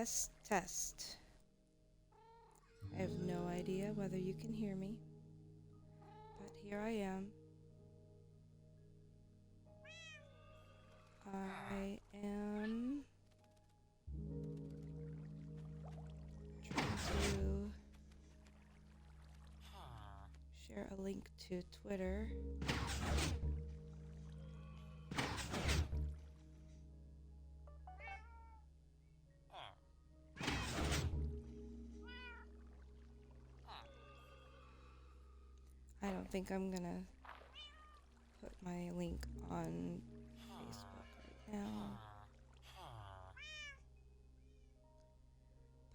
Test, test. I have no idea whether you can hear me, but here I am. I am trying to share a link to Twitter. I don't think I'm gonna put my link on Facebook right now,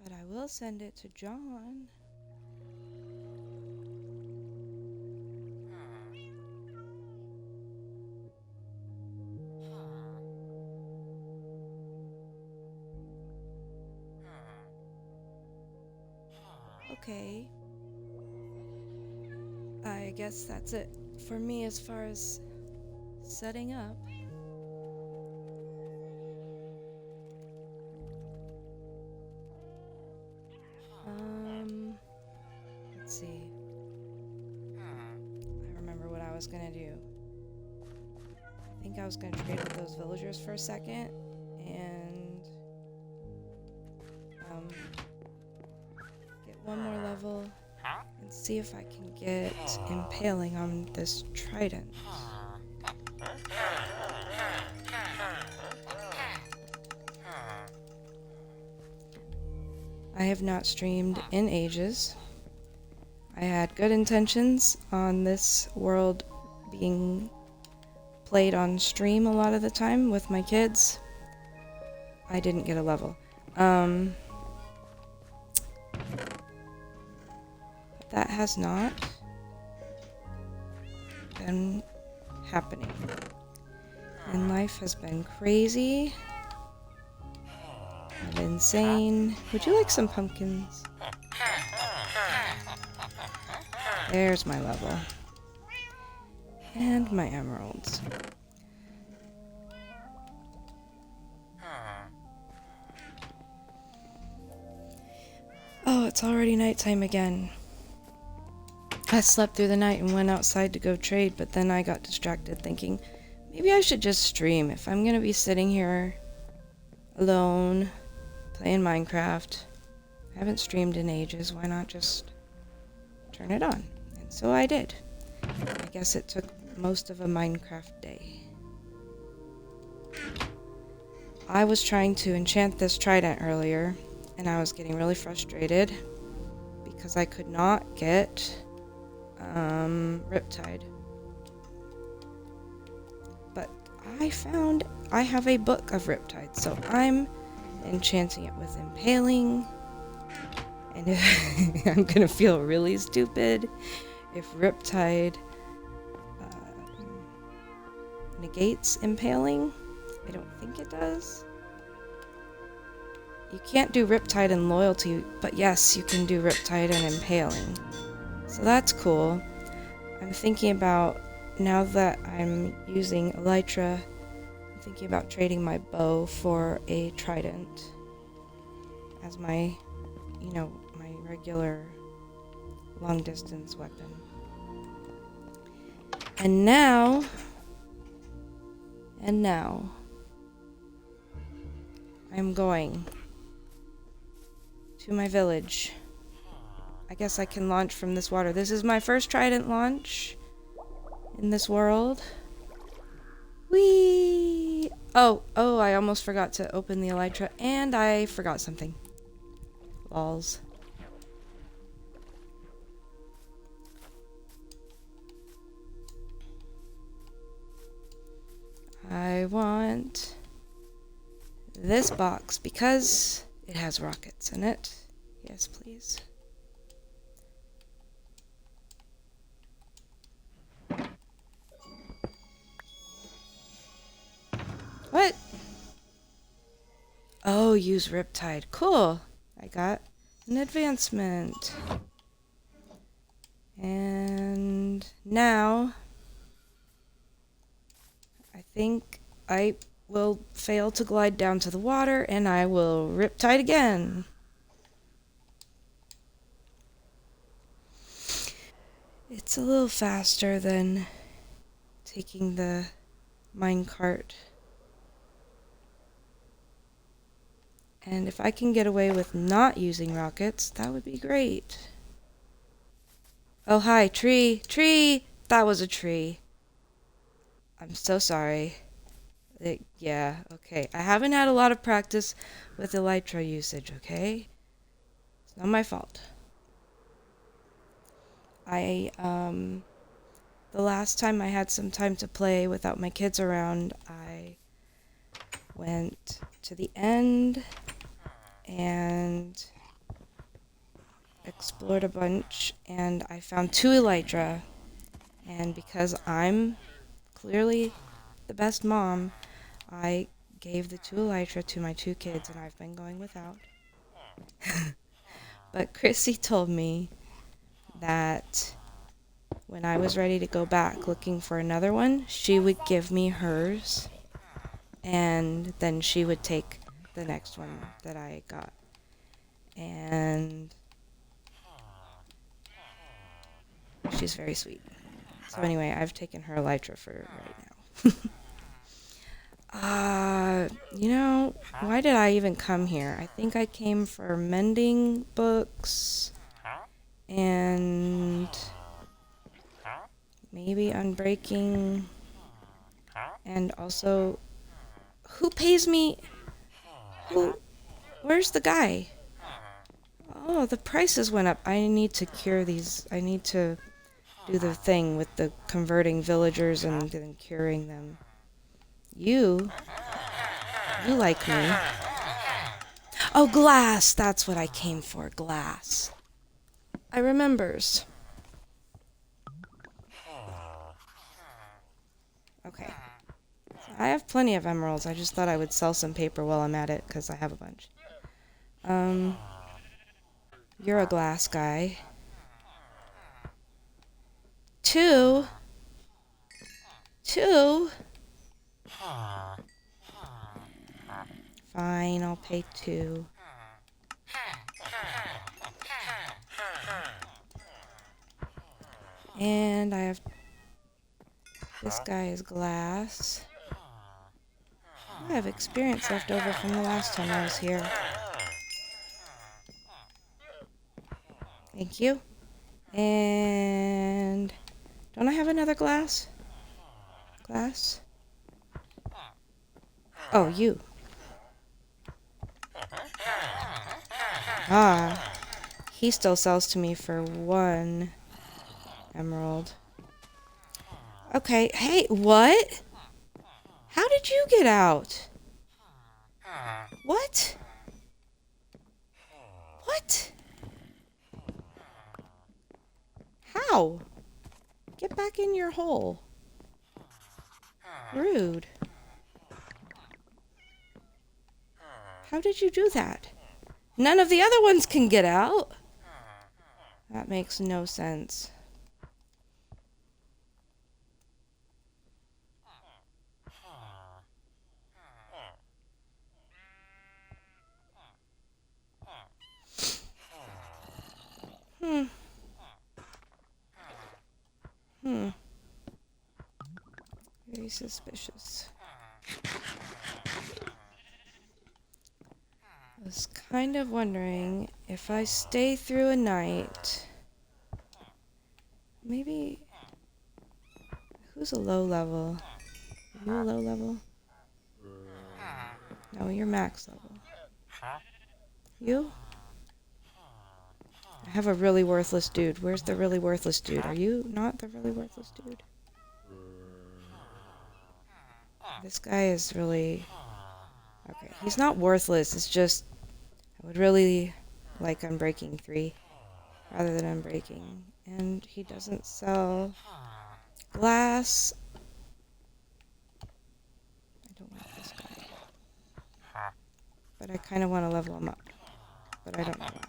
but I will send it to John. Okay. I guess that's it for me as far as setting up. Let's see. I remember what I was gonna do. I think I was gonna trade with those villagers for a second and get one more level and see if I can get impaling on this trident. I have not streamed in ages. I had good intentions on this world being played on stream a lot of the time with my kids. I didn't get a level. But that has not been happening. And life has been crazy and insane. Would you like some pumpkins? There's my level. And my emeralds. Oh, it's already nighttime again. I slept through the night and went outside to go trade, but then I got distracted thinking, maybe I should just stream. If I'm gonna be sitting here alone, playing Minecraft, I haven't streamed in ages, why not just turn it on? And so I did. I guess it took most of a Minecraft day. I was trying to enchant this trident earlier, and I was getting really frustrated because I could not get Riptide. But I have a book of Riptide, so I'm enchanting it with Impaling, and I'm gonna feel really stupid if Riptide negates Impaling. I don't think it does. You can't do Riptide and Loyalty, but yes, you can do Riptide and Impaling. So that's cool. I'm thinking about, now that I'm using Elytra, I'm thinking about trading my bow for a trident as my, my regular long distance weapon. And now, I'm going to my village. I guess I can launch from this water. This is my first trident launch in this world. Whee! Oh, I almost forgot to open the Elytra, and I forgot something. Lols. I want this box because it has rockets in it. Yes, please. What? Oh, use Riptide. Cool. I got an advancement. And now I think will fail to glide down to the water, and I will riptide again. It's a little faster than taking the minecart. And if I can get away with not using rockets, that would be great. Oh, hi, tree, tree! That was a tree. I'm so sorry. Yeah, okay. I haven't had a lot of practice with elytra usage, okay? It's not my fault. The last time I had some time to play without my kids around, I went to the end and explored a bunch, and I found 2 elytra. And because I'm clearly the best mom, I gave the 2 elytra to my 2 kids, and I've been going without. But Chrissy told me that when I was ready to go back looking for another one, she would give me hers, and then she would take the next one that I got. And she's very sweet. So anyway, I've taken her elytra for right now. Why did I even come here? I think I came for mending books and maybe unbreaking, and also, who pays me? Where's the guy? Oh, the prices went up. I need to cure these. I need to do the thing with the converting villagers and then curing them. You like me. Oh, glass! That's what I came for, glass. I remembers. Okay. So I have plenty of emeralds. I just thought I would sell some paper while I'm at it, because I have a bunch. You're a glass guy. 2? 2? Fine, I'll pay 2. And I have... This guy is glass. I have experience left over from the last time I was here. Thank you. And... Don't I have another glass? Glass? Oh, you. Ah. He still sells to me for 1 emerald. Okay, hey, what? How did you get out? What? What? How? Get back in your hole. Rude. How did you do that? None of the other ones can get out. That makes no sense. Very suspicious. I was kind of wondering if I stay through a night. Maybe... Who's a low level? Are you a low level? No, you're max level. You? I have a really worthless dude. Where's the really worthless dude? Are you not the really worthless dude? This guy is really... Okay, he's not worthless. It's just... I would really like Unbreaking 3 rather than Unbreaking. And he doesn't sell glass. I don't like this guy. But I kind of want to level him up. But I don't know why.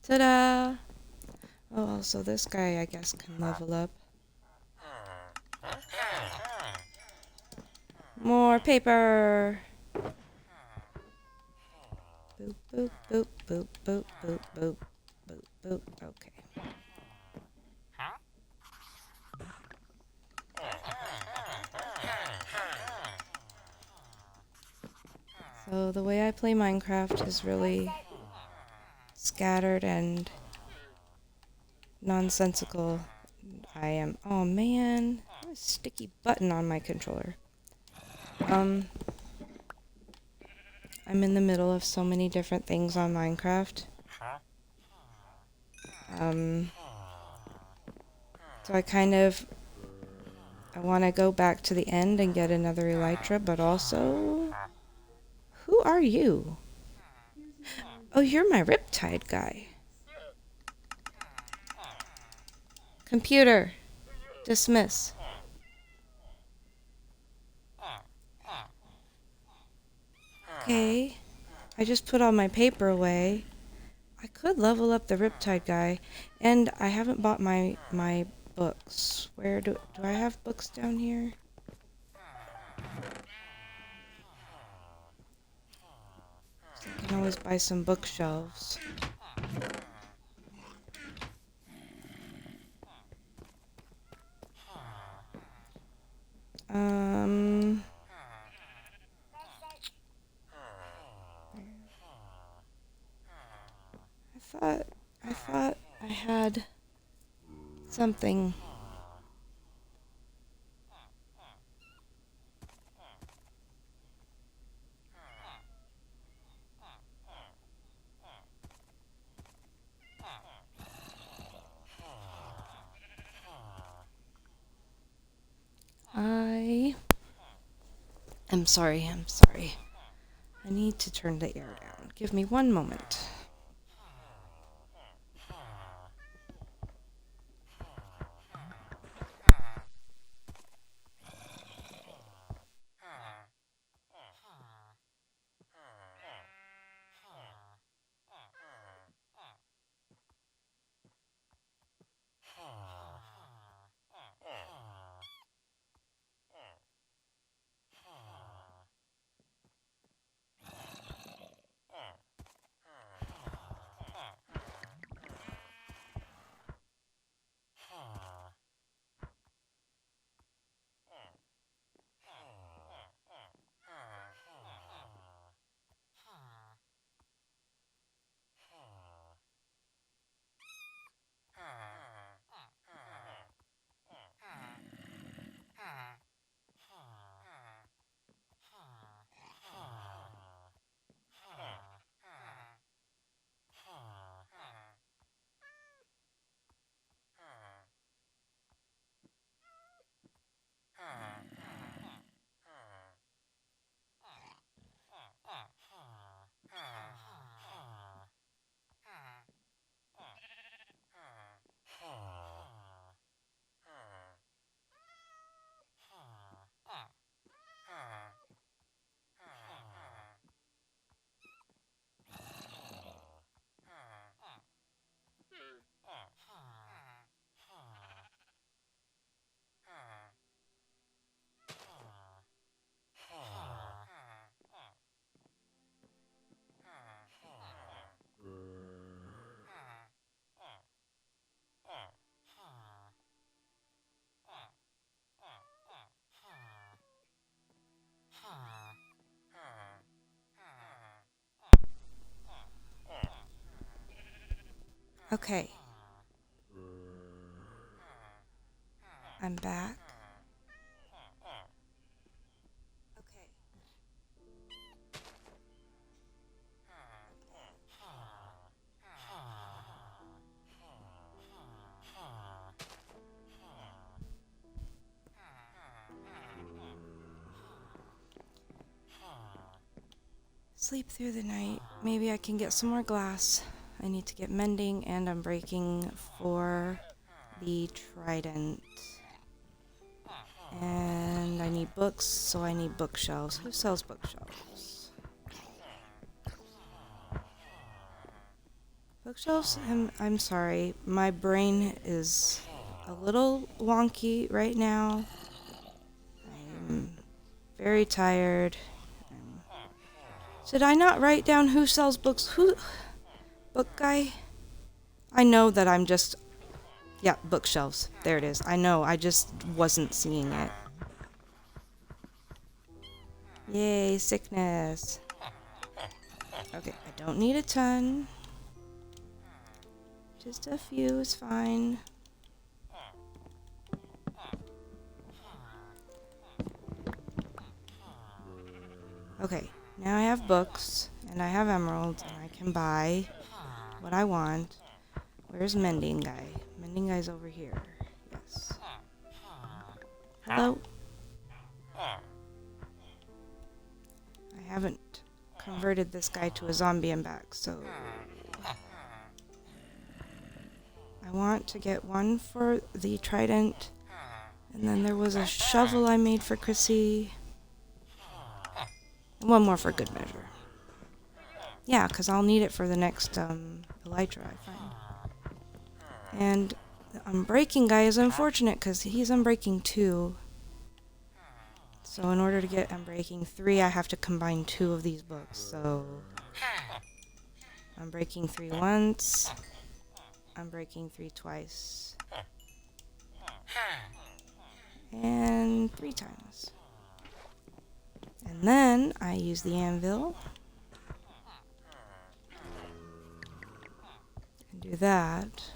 Ta-da! Oh, also this guy, I guess, can level up. More paper. Boop, boop, boop, boop, boop, boop, boop, boop, boop. Okay. So the way I play Minecraft is really scattered and nonsensical. I am. Oh man, a sticky button on my controller. I'm in the middle of so many different things on Minecraft. So I want to go back to the end and get another elytra, but also, who are you? Oh, you're my Riptide guy. Computer, dismiss. Okay, I just put all my paper away. I could level up the Riptide guy, and I haven't bought my books. Where do I have books down here? I can always buy some bookshelves. Um, I thought I had something. I'm sorry. I need to turn the air down. Give me one moment. Okay, I'm back. Okay. Sleep through the night. Maybe I can get some more glass. I need to get mending, and I'm breaking for the trident. And I need books, so I need bookshelves. Who sells bookshelves? Bookshelves? I'm sorry. My brain is a little wonky right now. I'm very tired. Did I not write down who sells books? Who? Book guy? I know that I'm just... Yeah, bookshelves. There it is. I know, I just wasn't seeing it. Yay, sickness. Okay, I don't need a ton. Just a few is fine. Okay, now I have books, and I have emeralds, and I can buy what I want. Where's Mending Guy? Mending Guy's over here. Yes. Hello? I haven't converted this guy to a zombie and back, so... I want to get one for the trident, and then there was a shovel I made for Chrissy. And one more for good measure. Yeah, because I'll need it for the next elytra I find. And the unbreaking guy is unfortunate because he's unbreaking 2. So in order to get unbreaking 3, I have to combine 2 of these books. So unbreaking 3 once, unbreaking 3 twice, and 3 times. And then I use the anvil and do that.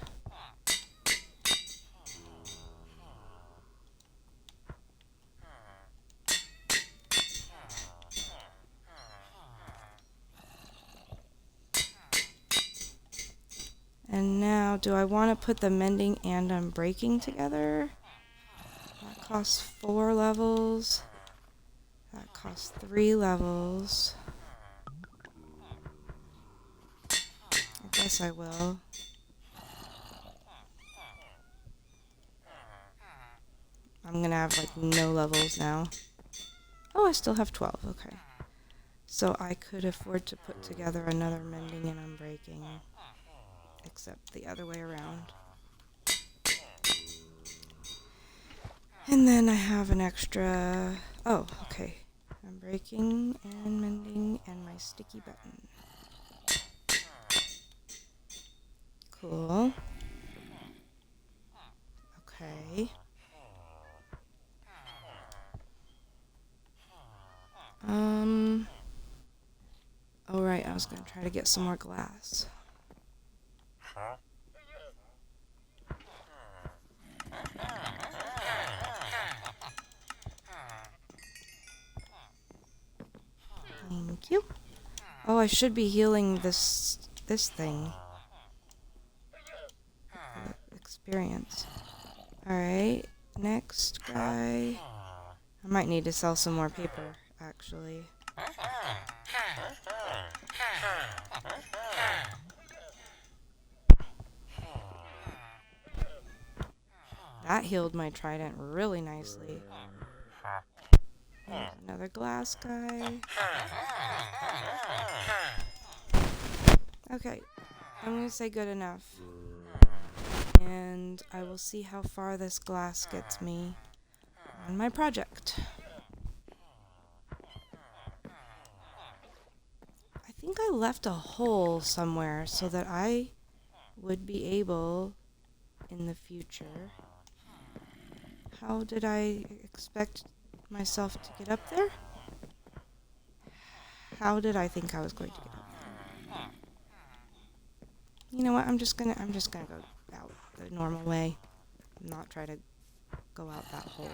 And now, do I want to put the mending and unbreaking together? That costs 4 levels. That costs 3 levels. I guess I will. I'm gonna have like no levels now. Oh, I still have 12, okay. So I could afford to put together another mending and unbreaking. Except the other way around. And then I have an extra... Oh, okay. Unbreaking and mending and my sticky button. Cool. Okay. Oh right, I was gonna try to get some more glass. Thank you. Oh, I should be healing this thing. Experience. Alright, next guy. I might need to sell some more paper, actually. That healed my trident really nicely. There's another glass guy. Okay, I'm gonna say good enough. And I will see how far this glass gets me on my project. I think I left a hole somewhere so that I would be able in the future. How did I expect myself to get up there? How did I think I was going to get up there? You know what? I'm just gonna go out the normal way. Not try to go out that hole.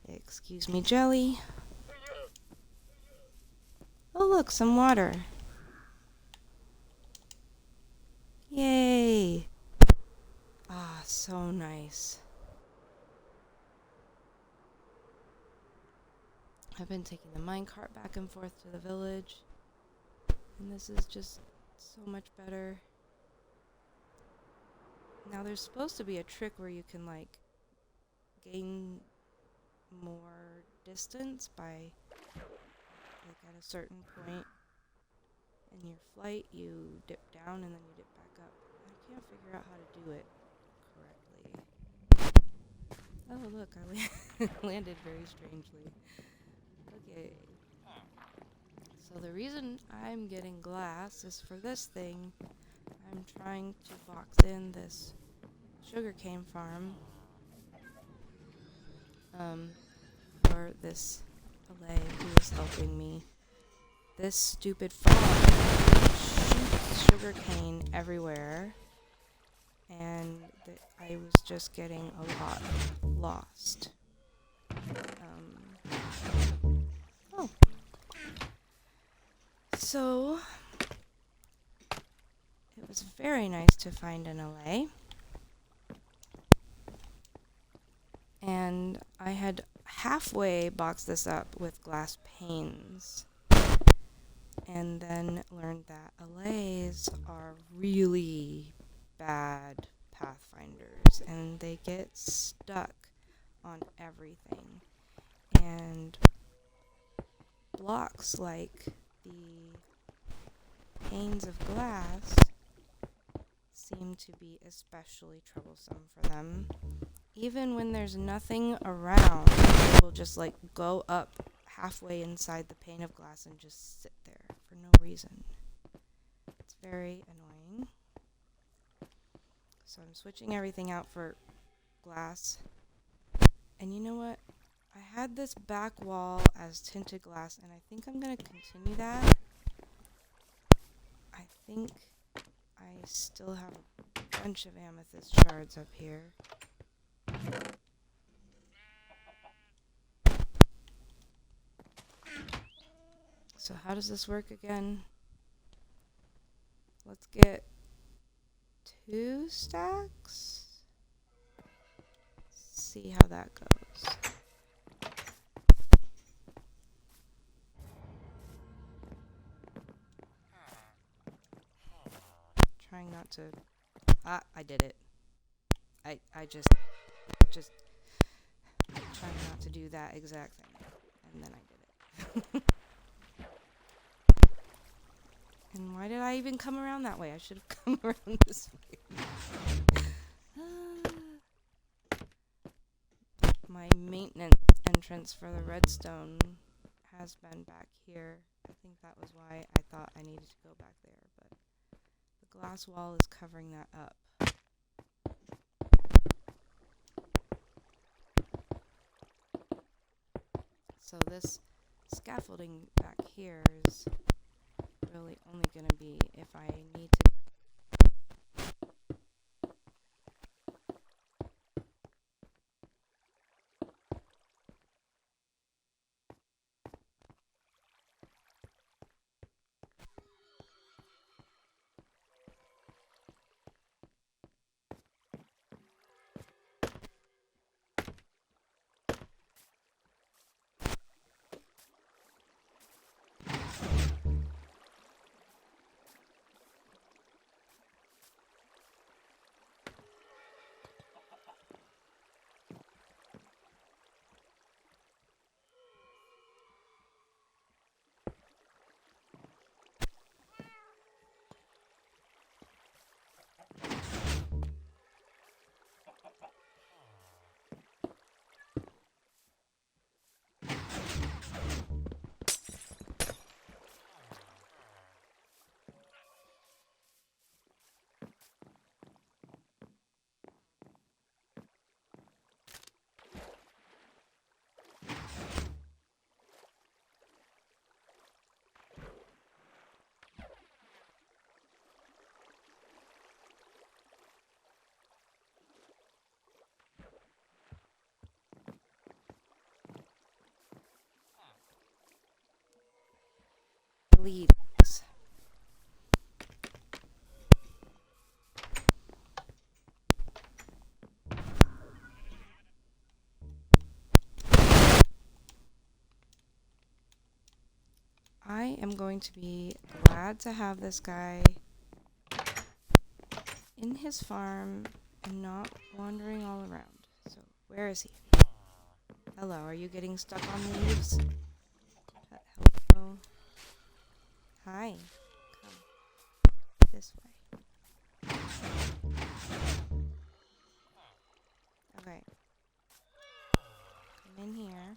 Excuse me, Jelly. Oh look, some water. Yay! Ah, so nice. I've been taking the minecart back and forth to the village, and this is just so much better. Now there's supposed to be a trick where you can like gain more distance by like at a certain point in your flight you dip down and then you dip back up. I can't figure out how to do it correctly. Oh, Oh, look, I landed very strangely. Okay. So the reason I'm getting glass is for this thing. I'm trying to box in this sugarcane farm. For this LA who is helping me. This stupid farm shoots sugarcane everywhere, and I was just getting a lot lost. Oh. So, it was very nice to find an LA. And I had halfway boxed this up with glass panes. And then learned that LAs are really bad pathfinders. And they get stuck on everything. And blocks like the panes of glass seem to be especially troublesome for them. Even when there's nothing around, they will just like go up halfway inside the pane of glass and just sit there for no reason. It's very annoying. So I'm switching everything out for glass. And you know what? I had this back wall as tinted glass, and I think I'm going to continue that. I think I still have a bunch of amethyst shards up here. So how does this work again? Let's get 2 stacks. See how that goes. Trying not to... I did it. I just trying not to do that exact thing. And then I did it. And why did I even come around that way? I should have come around this way. My maintenance entrance for the redstone has been back here. I think that was why I thought I needed to go back there, but the glass wall is covering that up. So this scaffolding back here is really only going to be if I need to. Leads. I am going to be glad to have this guy in his farm and not wandering all around. So, where is he? Hello, are you getting stuck on leaves? Hello? Hi. Come. This way. Okay. Come in here.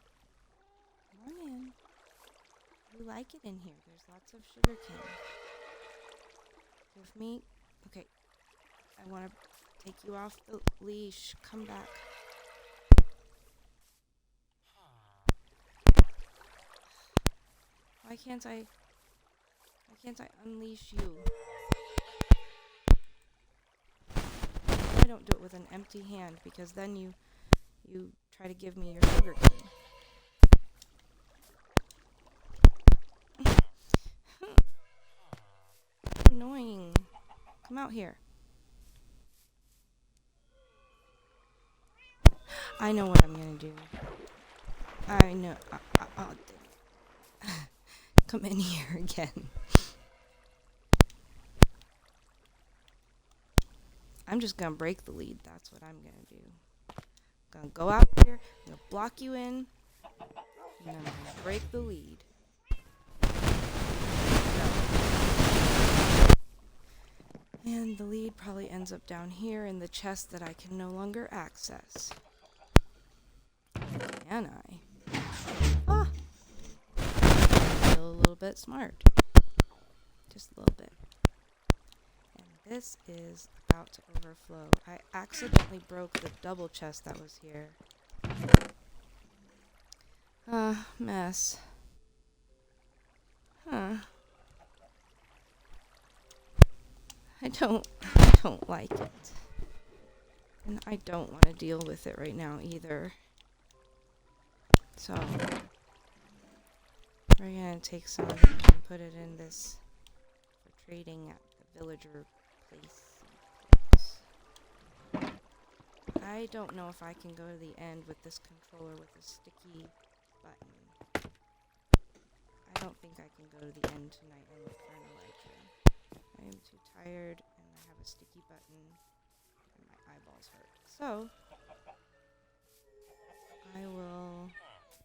Come on in. You like it in here. There's lots of sugar cane. Give me... Okay. I want to take you off the leash. Come back. Why can't I unleash you? I don't do it with an empty hand, because then you try to give me your sugar cane. Annoying. Come out here. I know what I'm gonna do. I know. Come in here again. I'm just gonna break the lead. That's what I'm gonna do. I'm gonna go out here, I'm gonna block you in, and then I'm gonna break the lead. And the lead probably ends up down here in the chest that I can no longer access. Can I? Ah! Feel a little bit smart. Just a little bit. And this is about to overflow. I accidentally broke the double chest that was here. Mess. Huh. I don't like it. And I don't want to deal with it right now either. So, we're gonna take some of it and put it in this for trading at the villager place. I don't know if I can go to the end with this controller with a sticky button. I don't think I can go to the end tonight and look for an elytra. I am too tired, and I have a sticky button, and my eyeballs hurt. So, I will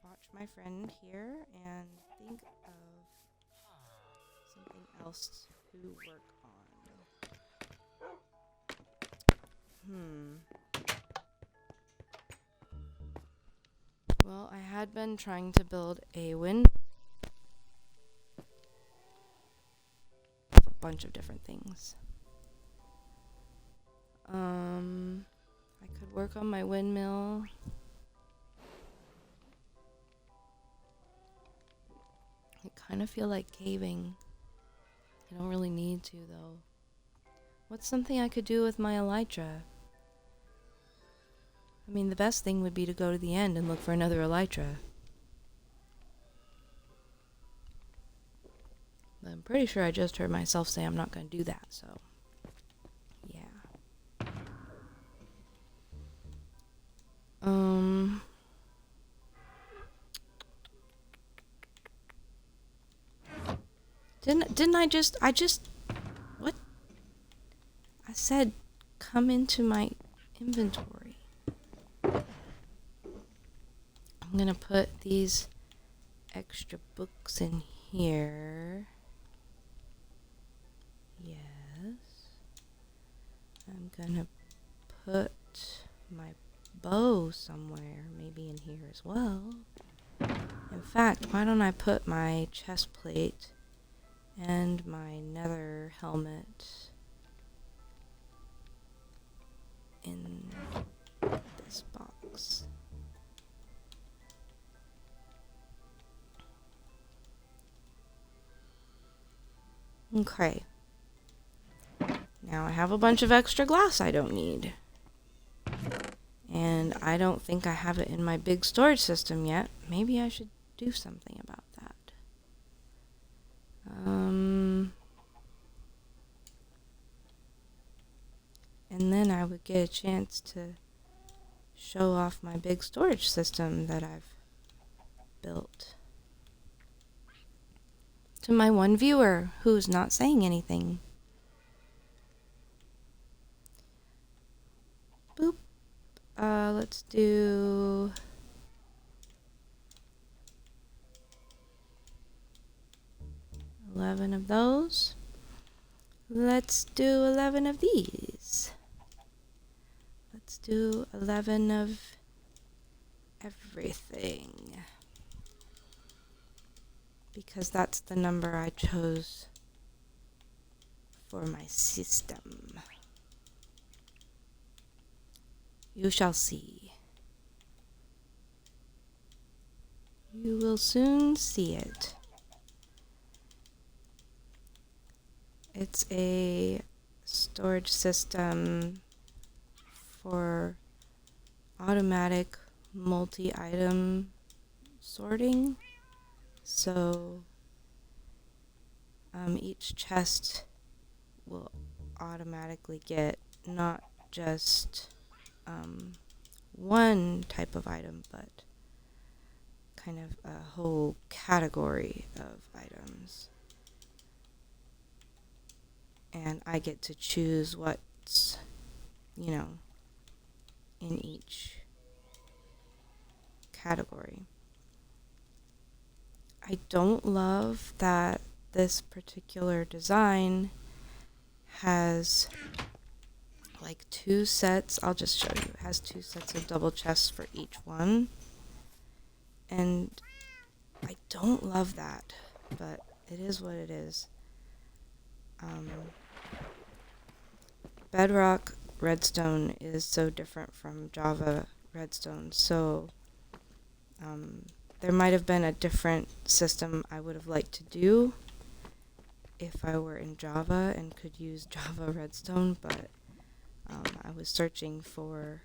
watch my friend here and think of something else to work on. Well, I had been trying to build a a bunch of different things. I could work on my windmill. I kind of feel like caving. I don't really need to, though. What's something I could do with my elytra? I mean, the best thing would be to go to the end and look for another elytra. But I'm pretty sure I just heard myself say I'm not going to do that, so... yeah. Didn't I just... What? I said, come into my inventory. I'm gonna put these extra books in here. Yes. I'm gonna put my bow somewhere, maybe in here as well. In fact, why don't I put my chest plate and my nether helmet in this box. Okay. Now I have a bunch of extra glass I don't need. And I don't think I have it in my big storage system yet. Maybe I should do something about that. And then I would get a chance to show off my big storage system that I've built to my one viewer who's not saying anything. Boop. Let's do... $11 of those. Let's do 11 of these. Let's do 11 of everything. Because that's the number I chose for my system. You shall see. You will soon see it. It's a storage system for automatic multi-item sorting. So each chest will automatically get not just one type of item, but kind of a whole category of items. And I get to choose what's, in each category. I don't love that this particular design has like 2 sets. I'll just show you. It has 2 sets of double chests for each one. And I don't love that, but it is what it is. Bedrock Redstone is so different from Java Redstone, so there might have been a different system I would have liked to do if I were in Java and could use Java Redstone, but I was searching for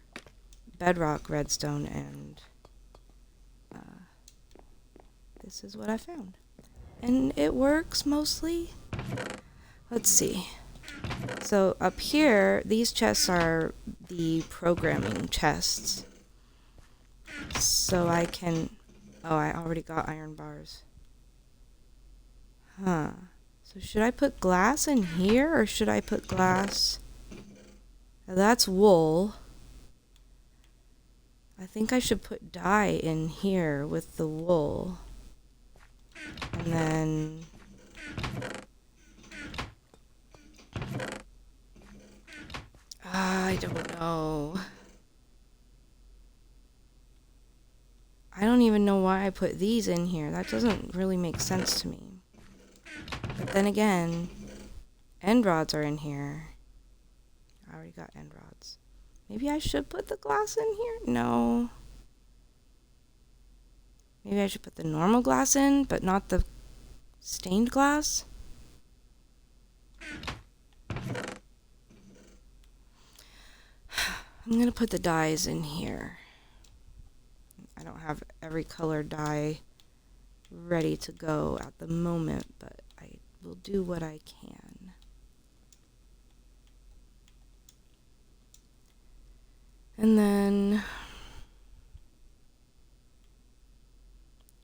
Bedrock Redstone, and this is what I found. And it works mostly. Let's see. So up here, these chests are the programming chests. So I can... Oh, I already got iron bars. Huh. So should I put glass in here, or should I put glass... That's wool. I think I should put dye in here with the wool. And then... I don't know. I don't even know why I put these in here. That doesn't really make sense to me. But then again, end rods are in here. I already got end rods. Maybe I should put the glass in here? No. Maybe I should put the normal glass in, but not the stained glass? I'm going to put the dyes in here. I don't have every color dye ready to go at the moment, but I will do what I can. And then,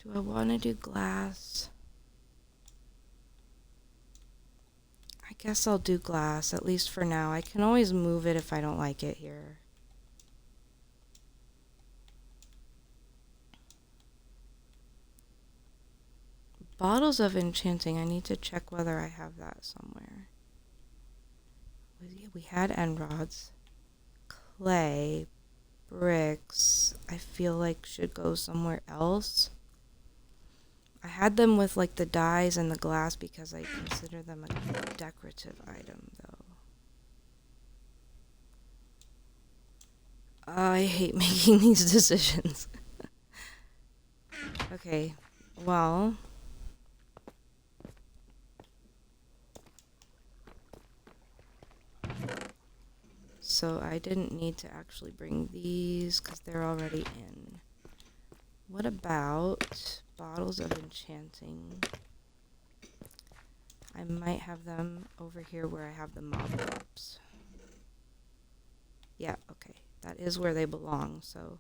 do I want to do glass? I guess I'll do glass, at least for now. I can always move it if I don't like it here. Bottles of enchanting, I need to check whether I have that somewhere. We had end rods. Clay, bricks, I feel like should go somewhere else. I had them with like the dyes and the glass because I consider them a decorative item, though. I hate making these decisions. Okay, well... So I didn't need to actually bring these because they're already in. What about bottles of enchanting? I might have them over here where I have the mob drops. Yeah, okay. That is where they belong, so...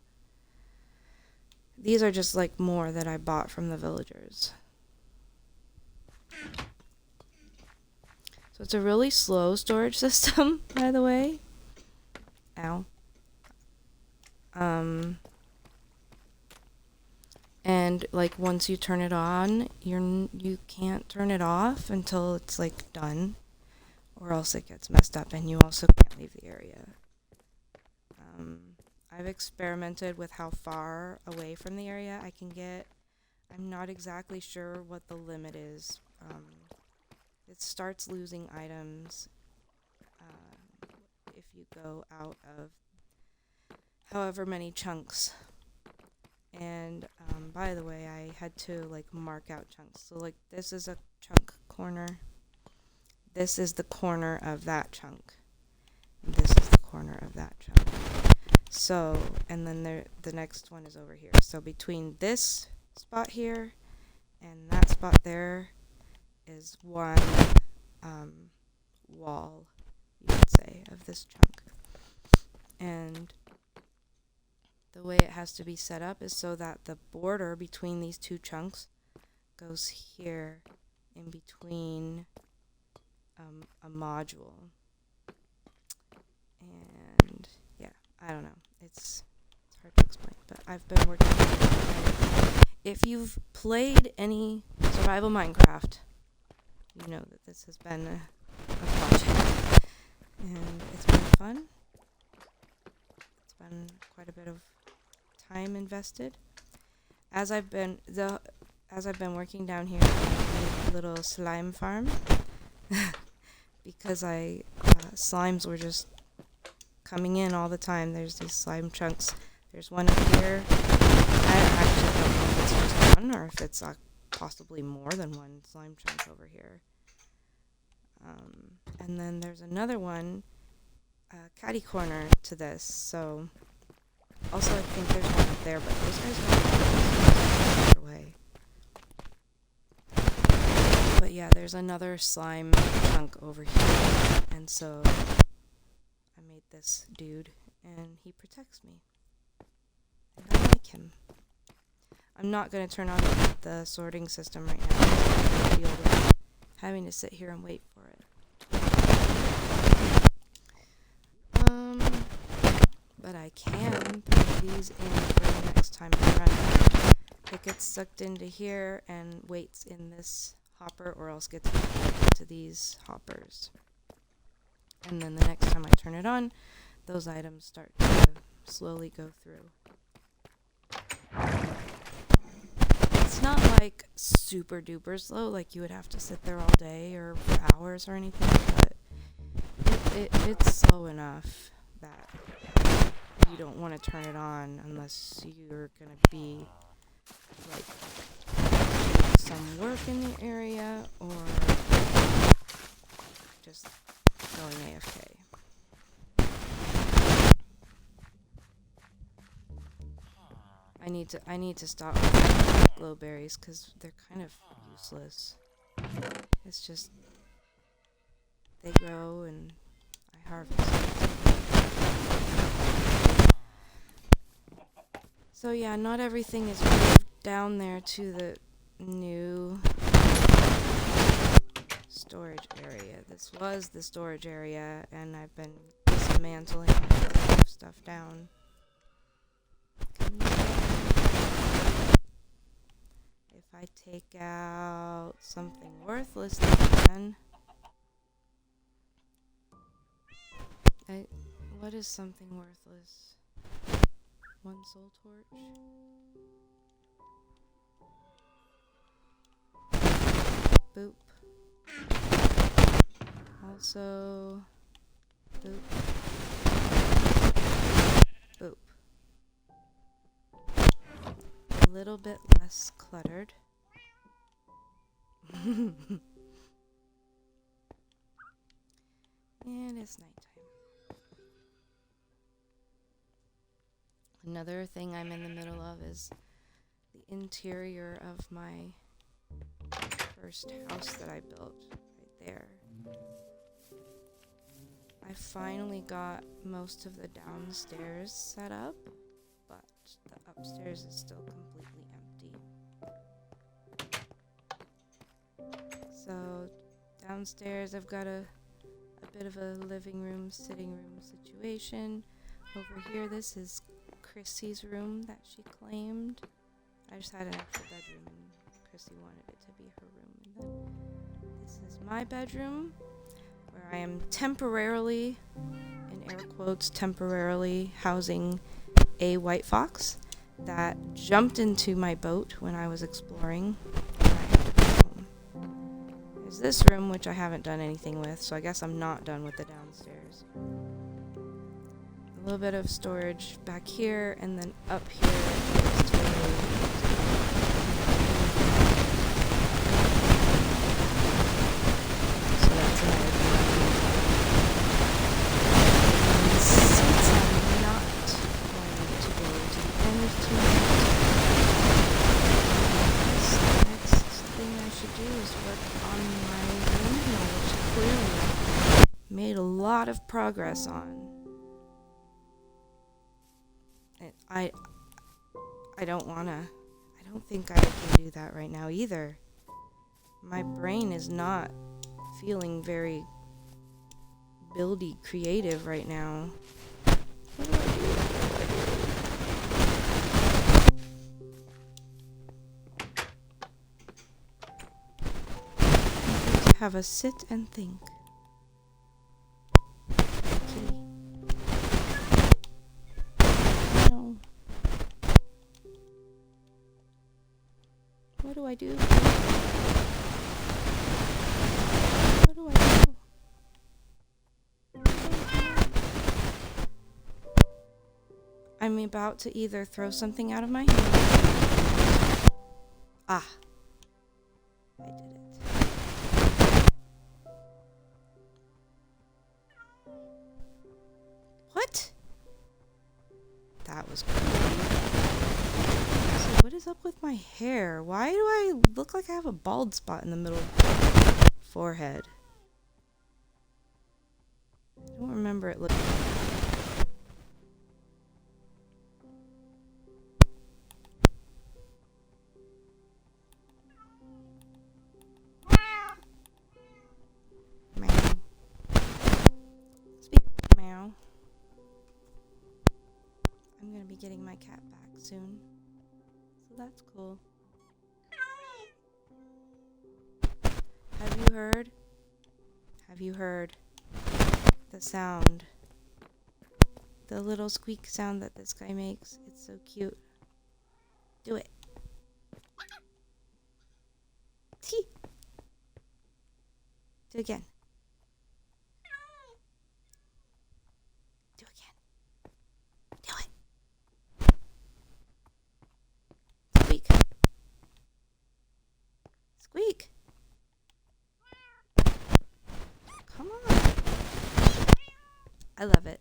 These are just like more that I bought from the villagers. So it's a really slow storage system, by the way. Ow. And like once you turn it on, you can't turn it off until it's like done, or else it gets messed up and you also can't leave the area. I've experimented with how far away from the area I can get. I'm not exactly sure what the limit is. It starts losing items if you go out of however many chunks. And by the way, I had to like mark out chunks. So like this is a chunk corner. This is the corner of that chunk. This is the corner of that chunk. So, and then the next one is over here. So between this spot here and that spot there is one wall, you could say, of this chunk. And the way it has to be set up is so that the border between these two chunks goes here in between a module. And yeah, I don't know. It's hard to explain, but I've been working on it. If you've played any survival Minecraft, you know that this has been a project, and it's been fun. It's been quite a bit of time invested. As I've been working down here, I made a little slime farm because slimes were just coming in all the time. There's these slime chunks. There's one up here. I actually don't know if it's just one or if it's possibly more than one slime chunk over here. And then there's another one, catty corner to this. So also I think there's one up there, but those guys are far away. But yeah, there's another slime chunk over here, and so I made this dude, and he protects me. And I like him. I'm not going to turn on the sorting system right now. I feel like having to sit here and wait for it. But I can put these in for the next time I run it. It gets sucked into here and waits in this hopper, or else gets into these hoppers. And then the next time I turn it on, those items start to slowly go through. It's not like super duper slow, like you would have to sit there all day or for hours or anything, but it's slow enough that you don't want to turn it on unless you're going to be like some work in the area or just going AFK. I need to stop with glowberries because they're kind of useless. It's just they grow and I harvest. So yeah, not everything is moved down there to the new storage area. This was the storage area, and I've been dismantling stuff down. If I take out something worthless then, what is something worthless? One soul torch? Boop. Also, boop. Boop. A little bit less cluttered. And it's nighttime. Another thing I'm in the middle of is the interior of my first house that I built right there. I finally got most of the downstairs set up, but the upstairs is still completely empty. So downstairs I've got a bit of a living room, sitting room situation. Over here, this is Chrissy's room that she claimed. I just had an extra bedroom and Chrissy wanted it to be her room. And then this is my bedroom, where I am temporarily, in air quotes, temporarily housing a white fox that jumped into my boat when I was exploring, and I had to go home. There's this room, which I haven't done anything with, so I guess I'm not done with the downstairs. A little bit of storage back here, and then up here is totally... So that's another thing. And since I'm not going to go to the end tonight, the next thing I should do is work on my windmill, which clearly made a lot of progress on. I don't think I can do that right now either. My brain is not feeling very buildy creative right now. What do I do? I have a sit and think. Kitty. No. What do I do? What do I do? I'm about to either throw something out of my hand. Ah. I did it. What? That was crazy. So what is up with my hair? Why do I look like I have a bald spot in the middle of my forehead? I don't remember it looking like that. Meow. Speak meow. I'm gonna be getting my cat back soon. So that's cool. Have you heard? Have you heard the sound? The little squeak sound that this guy makes. It's so cute. Do it. Tee. Do it again. Do it again. Do it. Squeak. Squeak. Come on. I love it.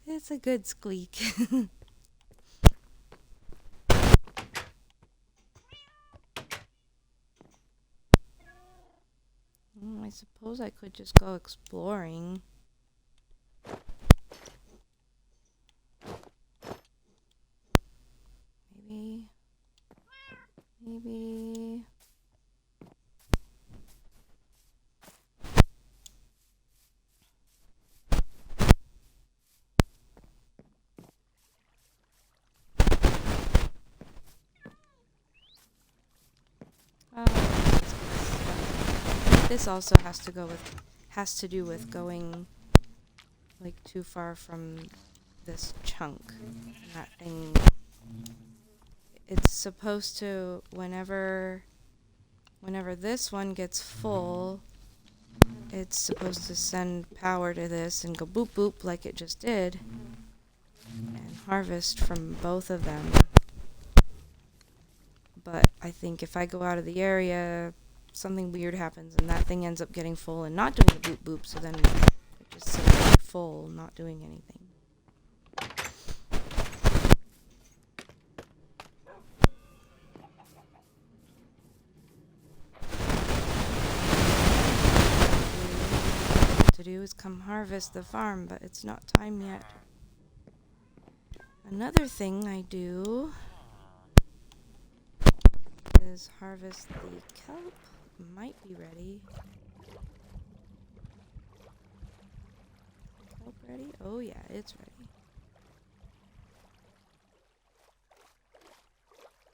It's a good squeak. I suppose I could just go exploring. Maybe. This also has to do with going like too far from this chunk. That thing, it's supposed to, whenever this one gets full, it's supposed to send power to this and go boop boop like it just did and harvest from both of them. But I think if I go out of the area, something weird happens and that thing ends up getting full and not doing the boop boop, so then it just sits there full, not doing anything. What to do is come harvest the farm, but it's not time yet. Another thing I do is harvest the kelp. Might be ready. Kelp ready? Oh yeah, it's ready.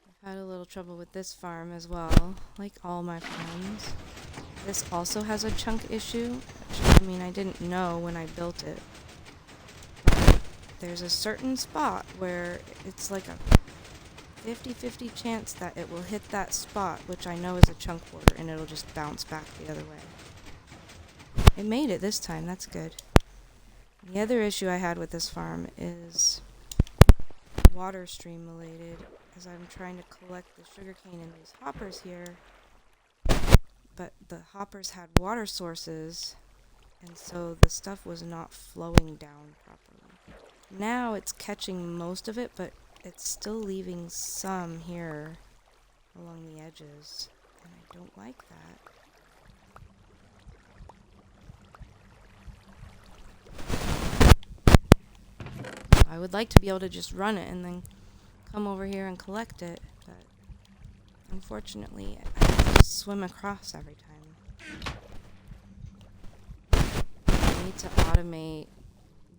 I've had a little trouble with this farm as well, like all my farms. This also has a chunk issue, which, I mean, I didn't know when I built it. there's a certain spot where it's like a 50-50 chance that it will hit that spot, which I know is a chunk border, and it'll just bounce back the other way. It made it this time, that's good. The other issue I had with this farm is water stream related, as I'm trying to collect the sugarcane in these hoppers here, but the hoppers had water sources, and so the stuff was not flowing down properly. Now it's catching most of it, but it's still leaving some here along the edges, and I don't like that. I would like to be able to just run it and then come over here and collect it, but unfortunately I have to swim across every time. I need to automate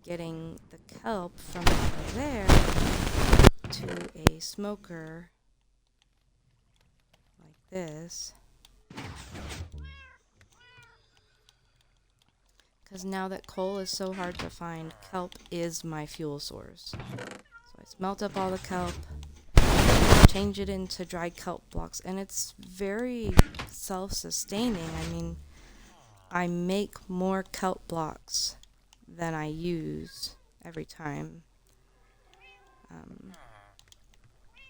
getting the kelp from over there to a smoker like this, because now that coal is so hard to find, kelp is my fuel source. So I smelt up all the kelp, change it into dried kelp blocks, and it's very self-sustaining. I mean, I make more kelp blocks than I use every time.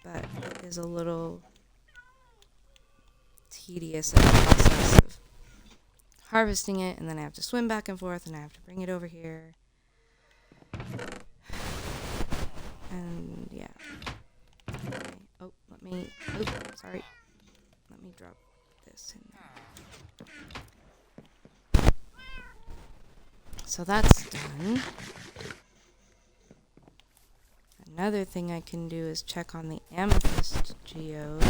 But it is a little tedious in the process of harvesting it, and then I have to swim back and forth, and I have to bring it over here. And yeah. Okay. Oh, let me drop this in there. So that's done. Another thing I can do is check on the amethyst geode.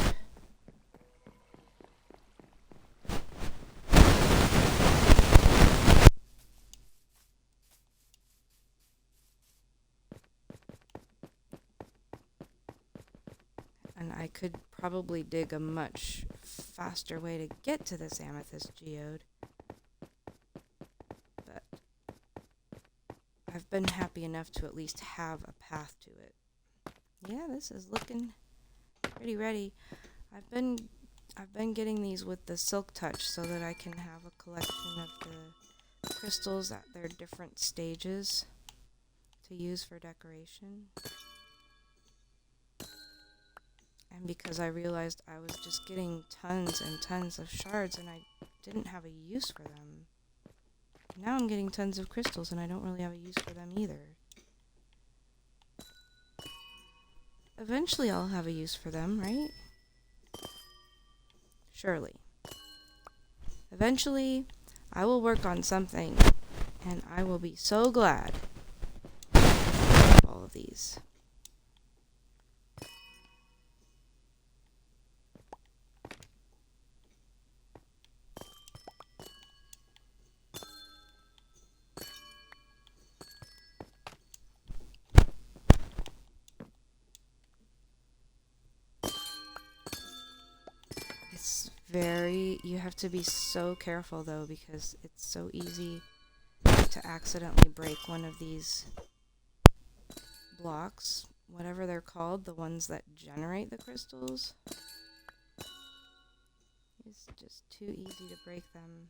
And I could probably dig a much faster way to get to this amethyst geode. But I've been happy enough to at least have a path to it. Yeah, this is looking pretty ready. I've been getting these with the Silk Touch so that I can have a collection of the crystals at their different stages to use for decoration. And because I realized I was just getting tons and tons of shards and I didn't have a use for them. Now I'm getting tons of crystals and I don't really have a use for them either. Eventually I'll have a use for them, right? Surely. Eventually I will work on something and I will be so glad to have all of these. You have to be so careful though, because it's so easy to accidentally break one of these blocks, whatever they're called, the ones that generate the crystals. It's just too easy to break them.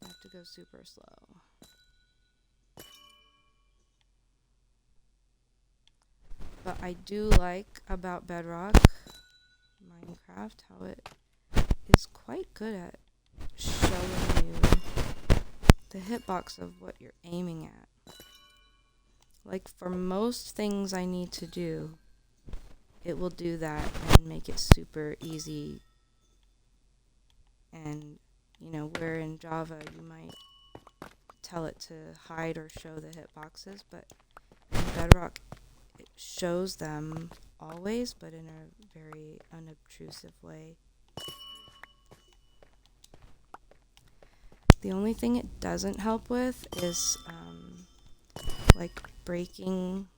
You have to go super slow. But I do like about Bedrock Minecraft how it is quite good at showing you the hitbox of what you're aiming at. Like for most things I need to do, it will do that and make it super easy. And you know, where in Java you might tell it to hide or show the hitboxes, but in Bedrock it shows them always, but in a very unobtrusive way. The only thing it doesn't help with is like breaking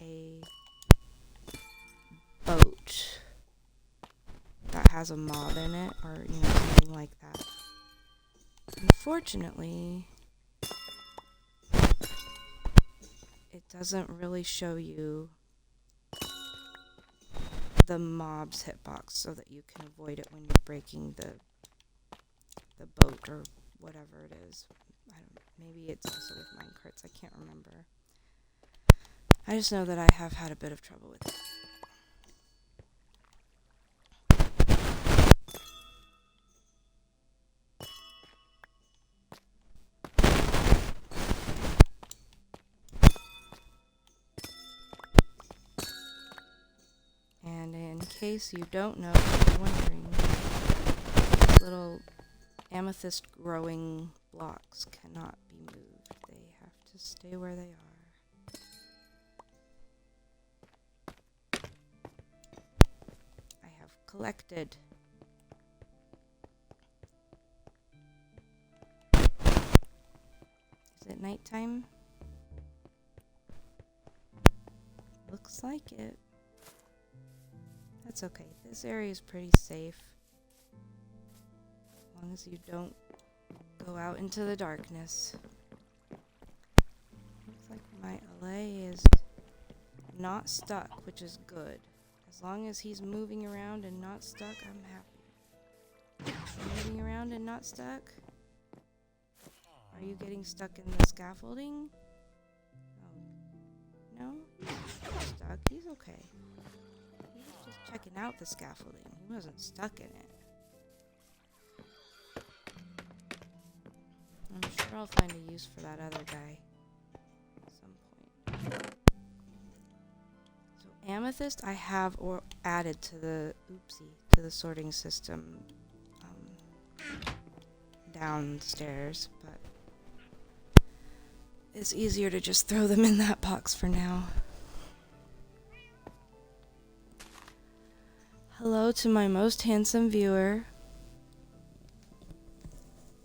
a boat that has a mob in it, or you know, something like that. Unfortunately, doesn't really show you the mob's hitbox so that you can avoid it when you're breaking the boat or whatever it is. Maybe it's also with minecarts. I can't remember. I just know that I have had a bit of trouble with it. And in case you don't know, if you're wondering, these little amethyst growing blocks cannot be moved. They have to stay where they are. I have collected. Is it nighttime? Looks like it. That's okay. This area is pretty safe. As long as you don't go out into the darkness. Looks like my LA is not stuck, which is good. As long as he's moving around and not stuck, I'm happy. Moving around and not stuck? Are you getting stuck in the scaffolding? Oh. No? He's stuck. He's okay. He was just checking out the scaffolding. He wasn't stuck in it. I'm sure I'll find a use for that other guy at some point. So amethyst I have added to the sorting system downstairs, but it's easier to just throw them in that box for now. Hello to my most handsome viewer.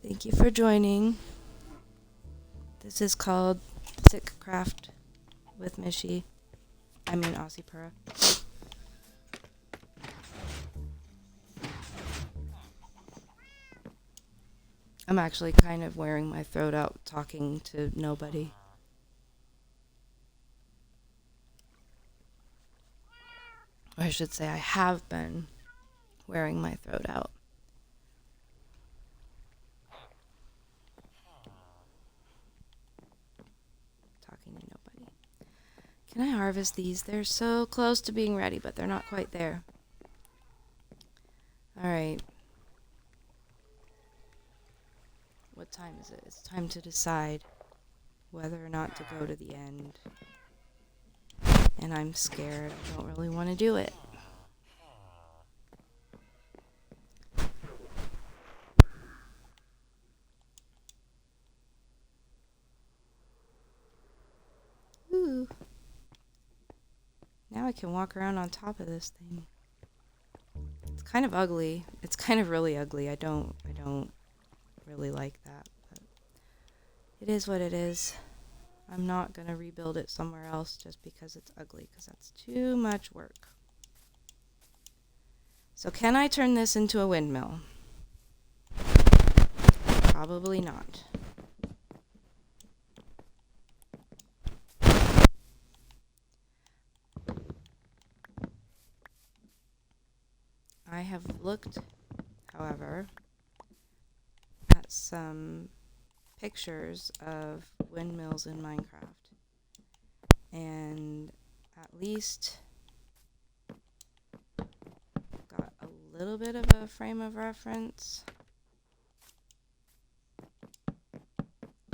Thank you for joining. This is called Sick Craft with Mishi. I mean Aussie Pura. I'm actually kind of wearing my throat out talking to nobody. Or I should say I have been wearing my throat out. Talking to nobody. Can I harvest these? They're so close to being ready, but they're not quite there. Alright. What time is it? It's time to decide whether or not to go to the end. And I'm scared. I don't really want to do it. Ooh. Now I can walk around on top of this thing. It's kind of ugly. It's kind of really ugly. I don't really like that, but it is what it is. I'm not gonna rebuild it somewhere else just because it's ugly, because that's too much work. So can I turn this into a windmill? Probably not. I have looked, however, at some pictures of windmills in Minecraft, and at least got a little bit of a frame of reference.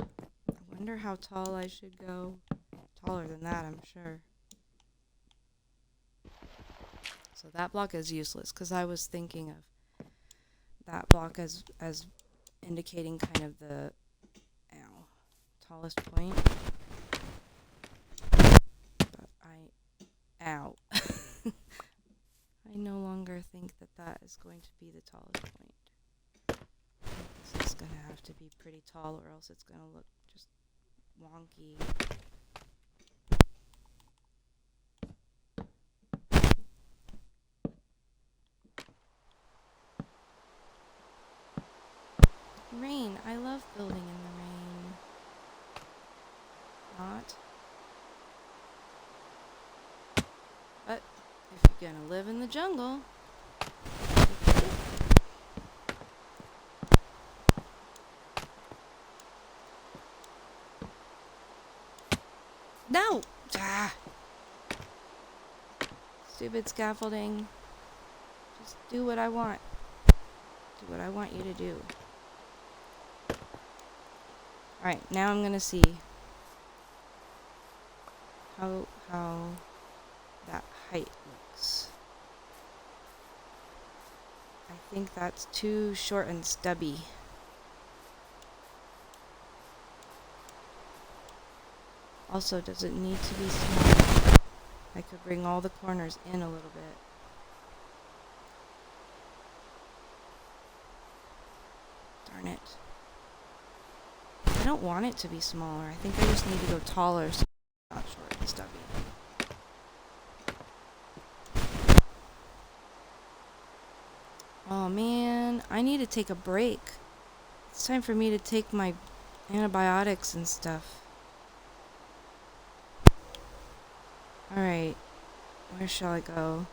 I wonder how tall I should go. Taller than that, I'm sure. So that block is useless, because I was thinking of that block as indicating kind of the tallest point. But I no longer think that is going to be the tallest point. This is going to have to be pretty tall, or else it's going to look just wonky. Rain. I love building in the rain. Not. Gonna live in the jungle. No! Ah! Stupid scaffolding. Just do what I want. Do what I want you to do. Alright, now I'm gonna see how that height looks. I think that's too short and stubby. Also, does it need to be small? I could bring all the corners in a little bit. Darn it. I don't want it to be smaller. I think I just need to go taller so it's not short and stubby. Oh man, I need to take a break. It's time for me to take my antibiotics and stuff. Alright, where shall I go?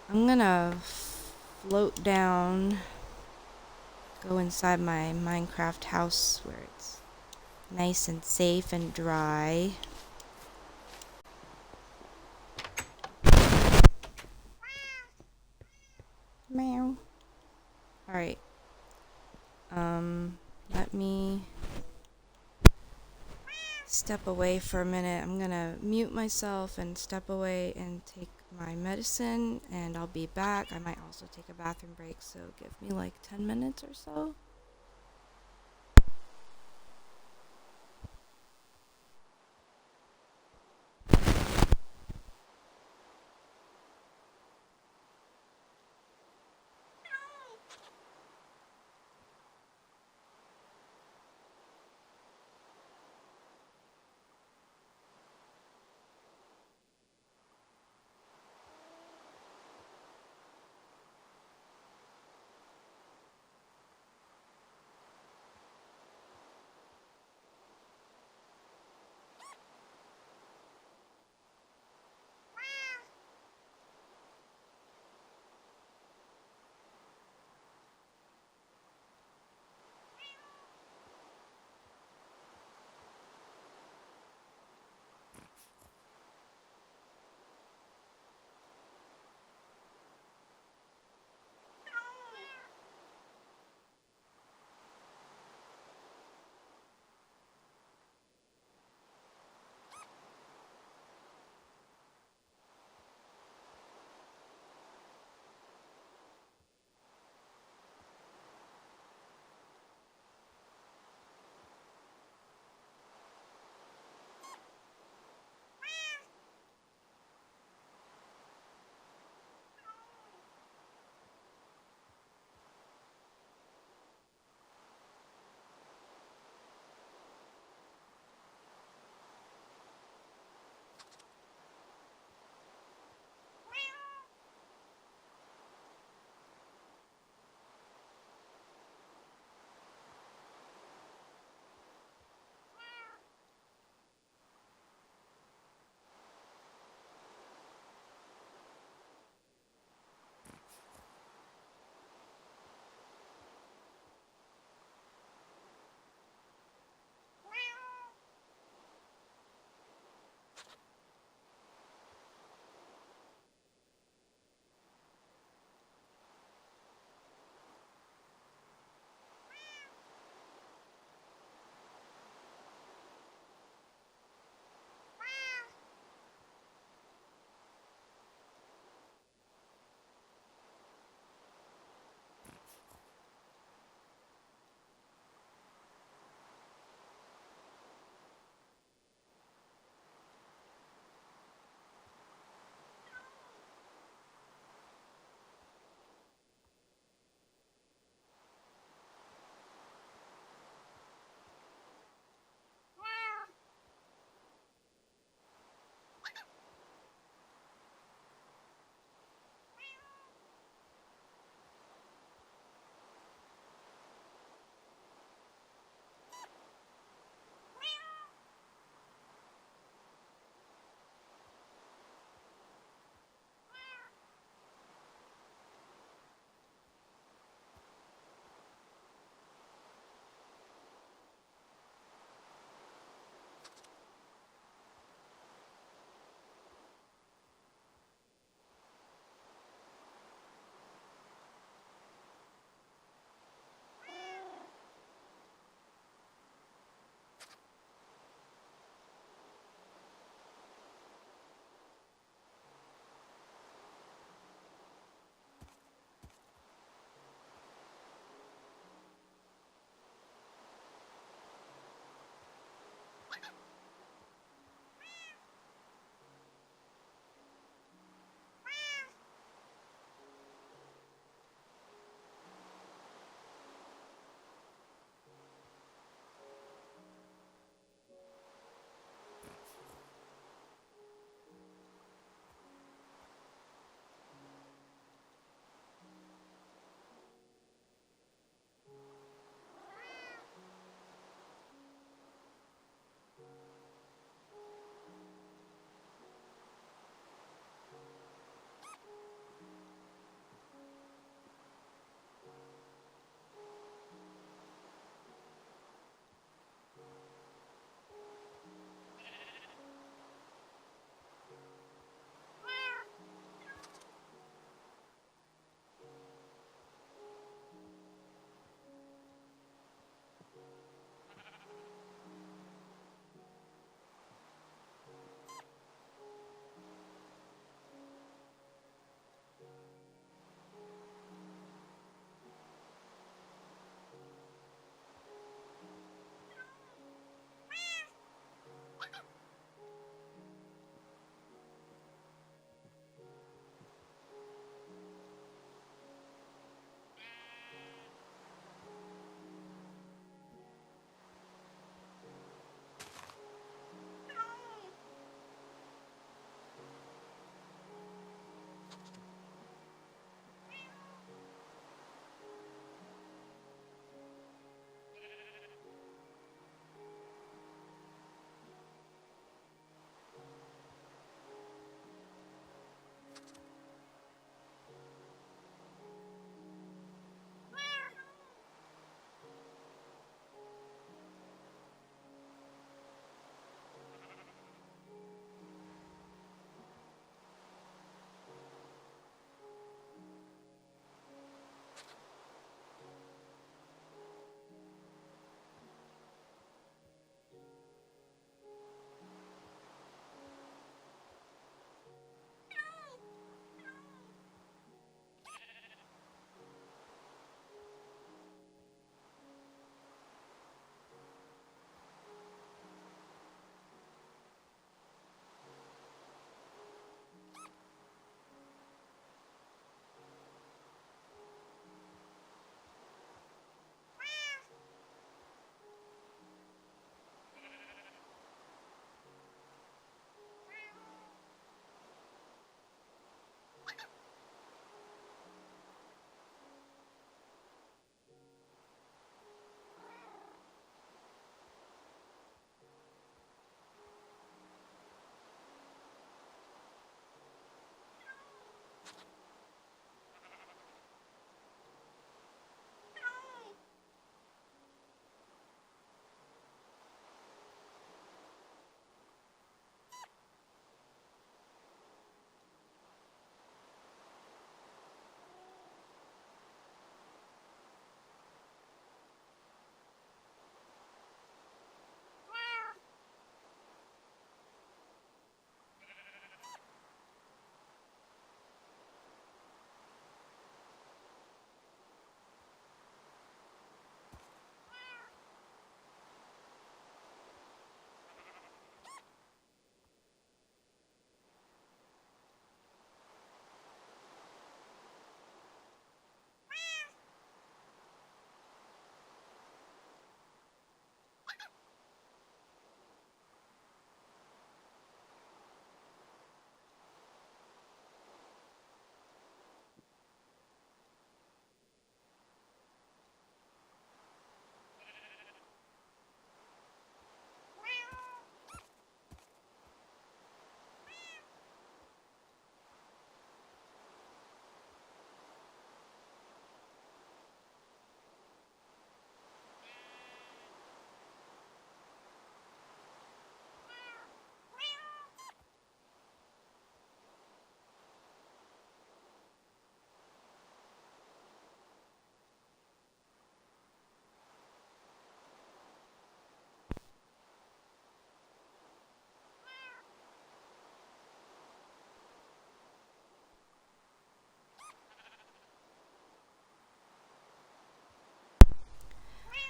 I'm gonna float down, go inside my Minecraft house where it's nice and safe and dry. Meow. Alright. Let me step away for a minute. I'm gonna mute myself and step away and take my medicine, and I'll be back. I might also take a bathroom break, so give me like 10 minutes or so.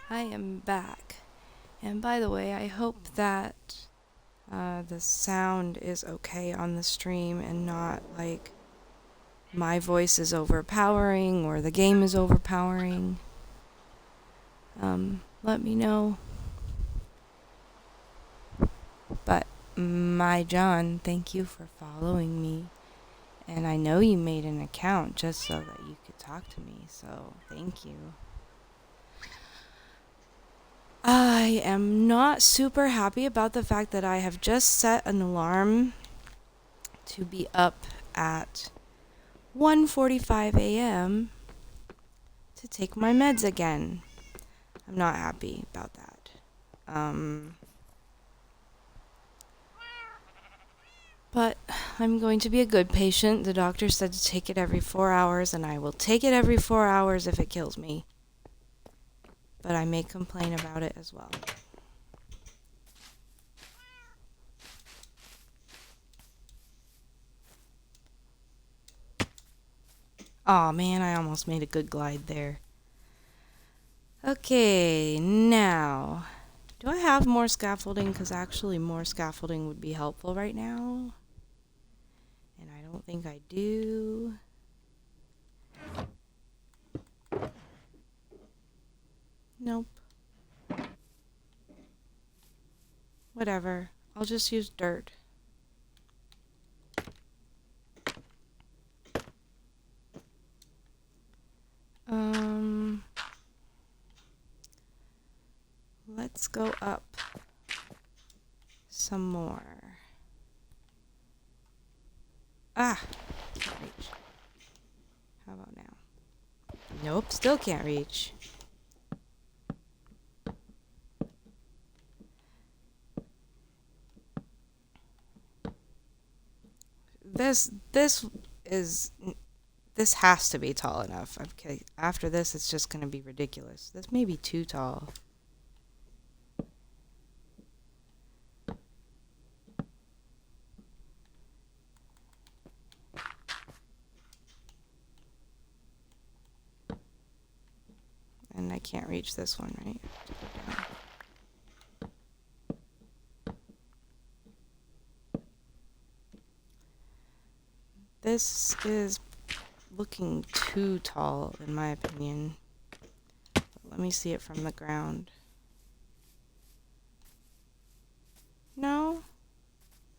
I am back. And by the way, I hope that the sound is okay on the stream and not like my voice is overpowering or the game is overpowering. Let me know. But my John, thank you for following me. And I know you made an account just so that you could talk to me, so thank you. I am not super happy about the fact that I have just set an alarm to be up at 1:45 a.m. to take my meds again. I'm not happy about that. But I'm going to be a good patient. The doctor said to take it every 4 hours, and I will take it every 4 hours if it kills me. But I may complain about it as well. Aw, man, I almost made a good glide there. Okay, now, do I have more scaffolding? Because actually more scaffolding would be helpful right now. And I don't think I do. Nope. Whatever. I'll just use dirt. Let's go up some more. Ah! Can't reach. How about now? Nope, still can't reach. This has to be tall enough. Okay, after this it's just gonna be ridiculous. This may be too tall. And I can't reach this one, right? This is looking too tall, in my opinion. Let me see it from the ground. No?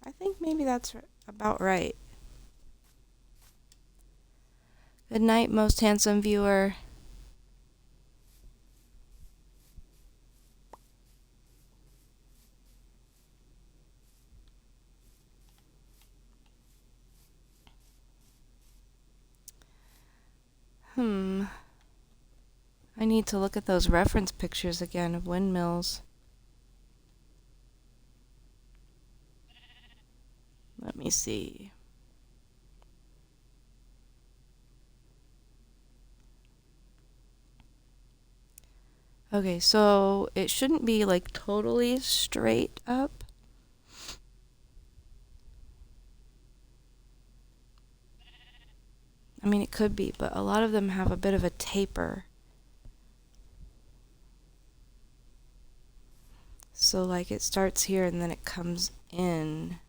I think maybe that's about right. Good night, most handsome viewer. I need to look at those reference pictures again of windmills. Let me see. Okay, so it shouldn't be like totally straight up. I mean, it could be, but a lot of them have a bit of a taper. So like it starts here and then it comes in.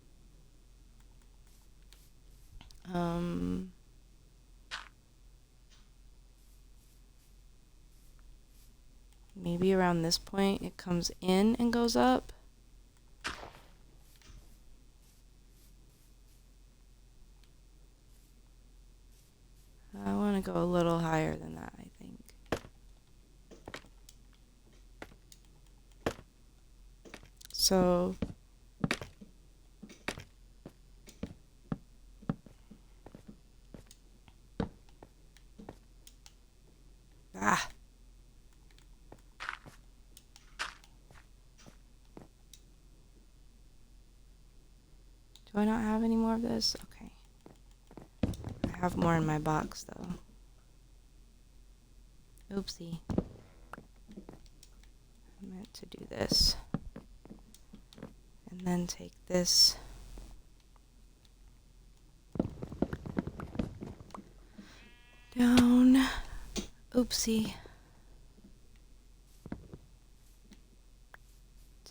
Maybe around this point it comes in and goes up. I want to go a little higher than that, I think. So do I not have any more of this? Okay. I have more in my box, though. Oopsie. I meant to do this. And then take this. Down. Oopsie.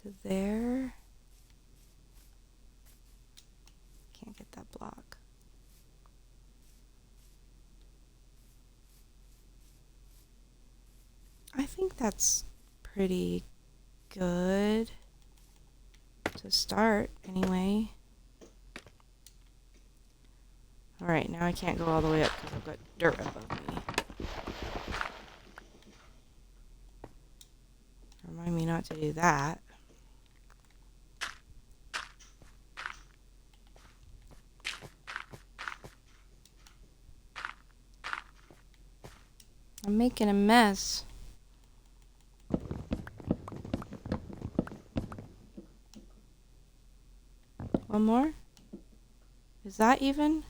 to there. Can't get that block. I think that's pretty good to start anyway. Alright, now I can't go all the way up because I've got dirt above me. Remind me not to do that. I'm making a mess. One more? Is that even?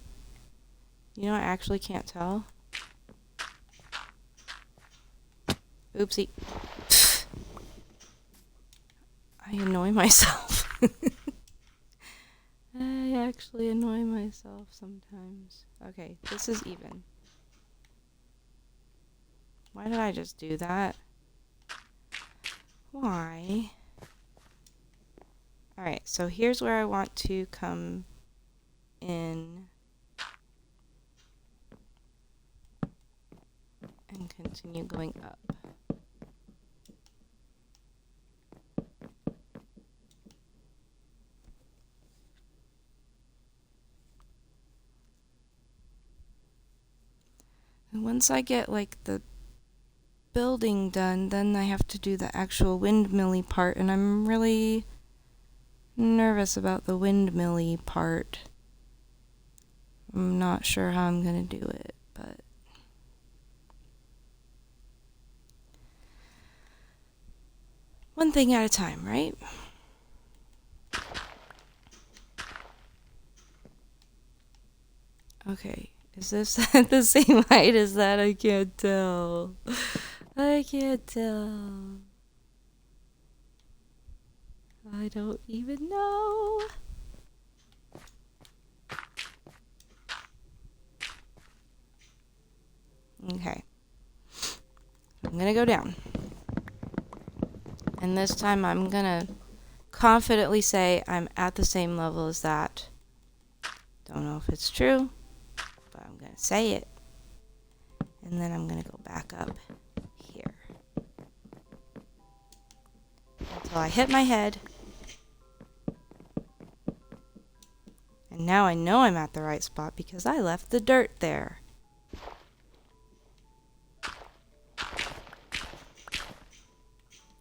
You know, I actually can't tell. Oopsie. I annoy myself. I actually annoy myself sometimes. Okay, this is even. Why did I just do that? Why? Alright, so here's where I want to come in and continue going up. And once I get like the building done, then I have to do the actual windmilly part, and I'm really nervous about the windmilly part. I'm not sure how I'm gonna do it, but one thing at a time, right? Okay, is this at the same height as that? I can't tell. I can't tell. I don't even know. Okay. I'm gonna go down. And this time I'm gonna confidently say I'm at the same level as that. Don't know if it's true, but I'm gonna say it. And then I'm gonna go back up here. Until I hit my head. And now I know I'm at the right spot because I left the dirt there.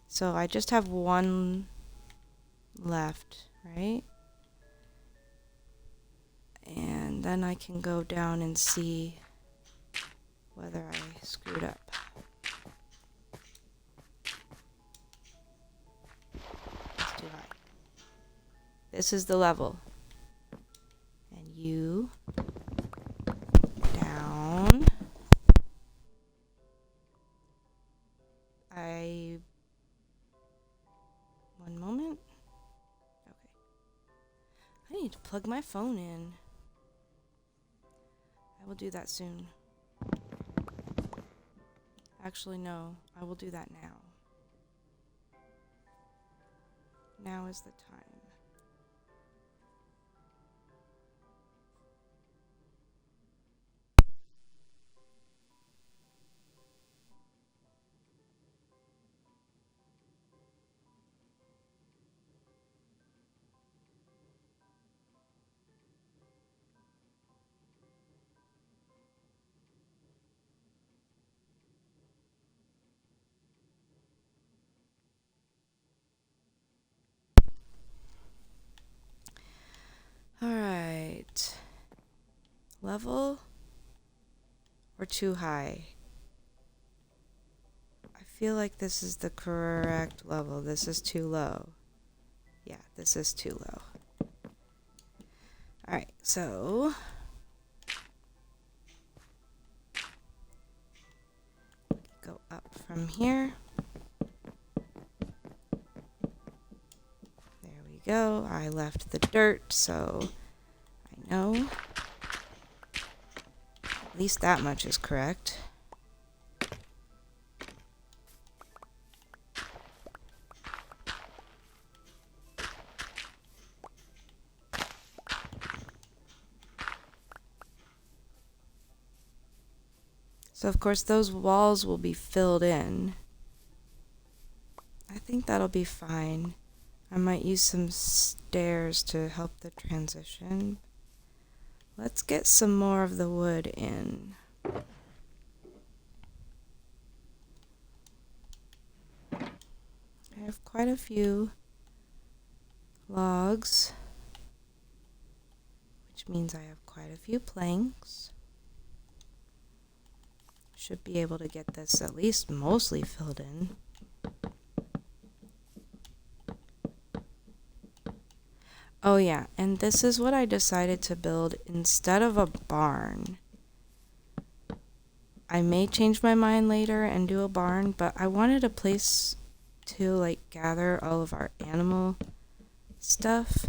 So I just have one left, right? And then I can go down and see whether I screwed up. It's too high. This is the level. And you down. One moment. Okay. I need to plug my phone in. I will do that soon. Actually, no. I will do that now. Now is the time. Alright. Level or too high? I feel like this is the correct level. This is too low. Yeah, this is too low. Alright, so go up from here. There we go. I left the dirt, so I know. At least that much is correct. So of course those walls will be filled in. I think that'll be fine. I might use some stairs to help the transition. Let's get some more of the wood in. I have quite a few logs, which means I have quite a few planks. Should be able to get this at least mostly filled in. Oh yeah, and this is what I decided to build instead of a barn. I may change my mind later and do a barn, but I wanted a place to like gather all of our animal stuff.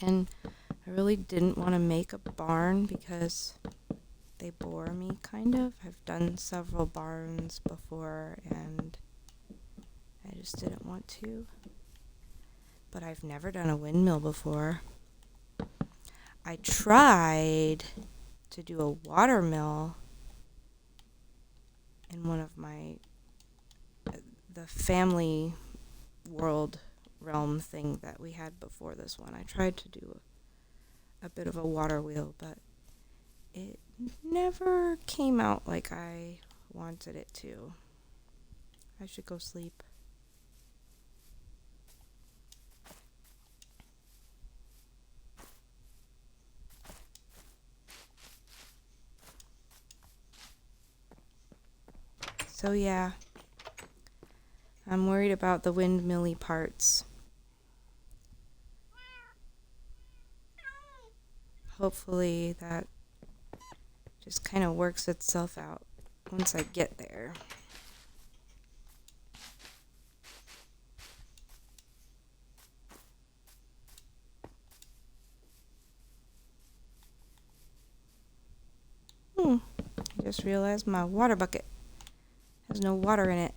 And I really didn't want to make a barn because they bore me kind of. I've done several barns before and I just didn't want to. But I've never done a windmill before. I tried to do a watermill in one of my the family world realm thing that we had before this one. I tried to do a bit of a water wheel, but it never came out like I wanted it to. I should go sleep. So yeah, I'm worried about the windmilly parts. Hopefully that just kind of works itself out once I get there. I just realized my water bucket has no water in it.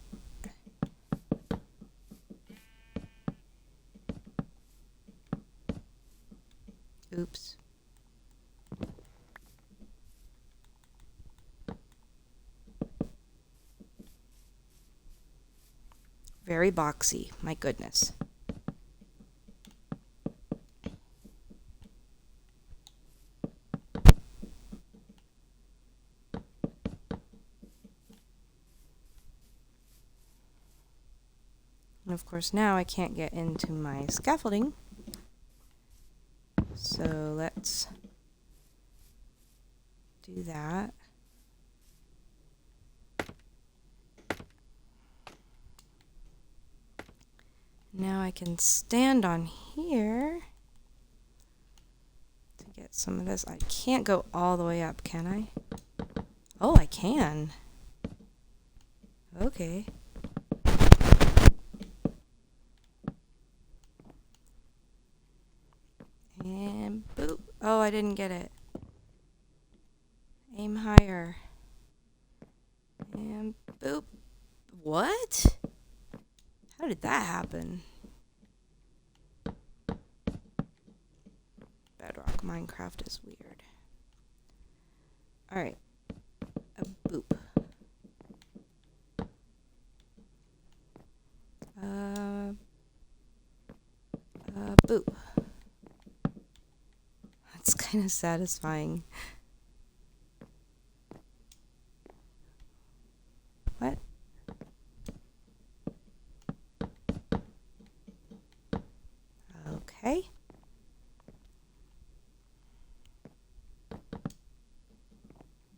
Oops. Very boxy, my goodness. And of course now I can't get into my scaffolding. So let's do that. Now I can stand on here to get some of this. I can't go all the way up, can I? Oh, I can. Okay. And boop. Oh, I didn't get it. Aim higher. And boop. What? How did that happen? Bedrock Minecraft is weird. Alright. A boop. Boop. That's kind of satisfying. What? Okay.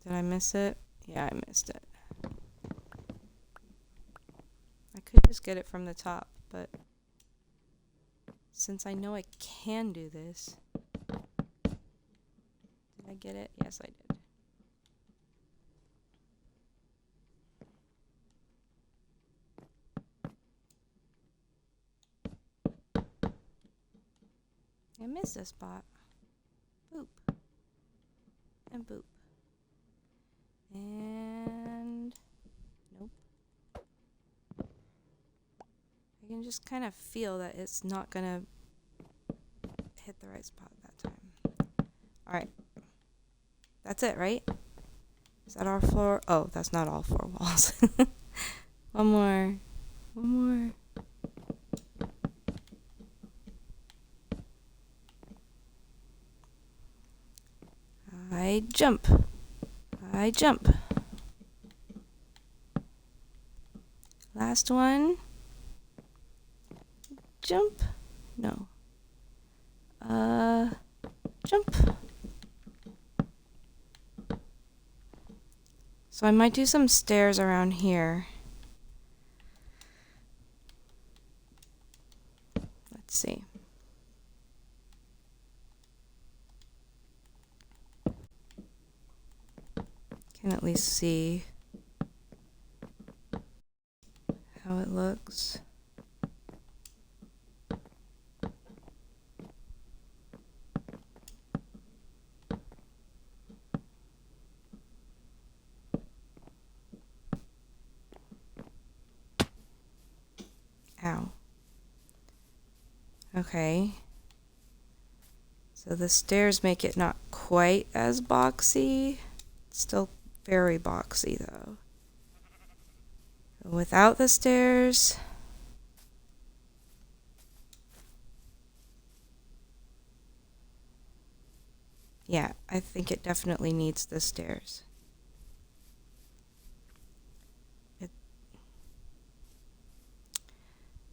Did I miss it? Yeah, I missed it. I could just get it from the top, but since I know I can do this. Did I get it? Yes, I did. I missed a spot. Boop. And boop. And nope. I can just kind of feel that it's not gonna hit the right spot that time. Alright. That's it, right? Is that all four? Oh, that's not all four walls. One more. One more. I jump. I jump. Last one. Jump. No. Jump. So I might do some stairs around here. Let's see. Can at least see how it looks. Ow. Okay. So the stairs make it not quite as boxy. It's still very boxy though. Without the stairs, yeah, I think it definitely needs the stairs.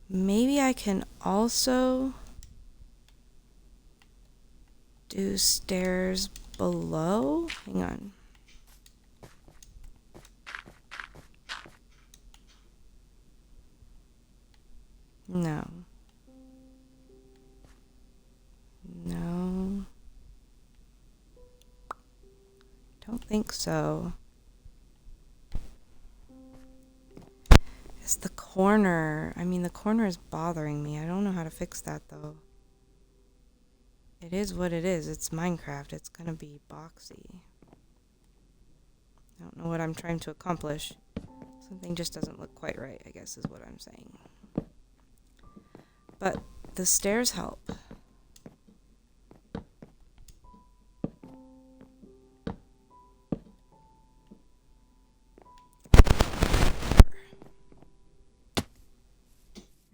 Maybe I can also do stairs below. Hang on. No. No. Don't think so. It's the corner. I mean, the corner is bothering me. I don't know how to fix that, though. It is what it is. It's Minecraft. It's gonna be boxy. I don't know what I'm trying to accomplish. Something just doesn't look quite right, I guess is what I'm saying. But the stairs help.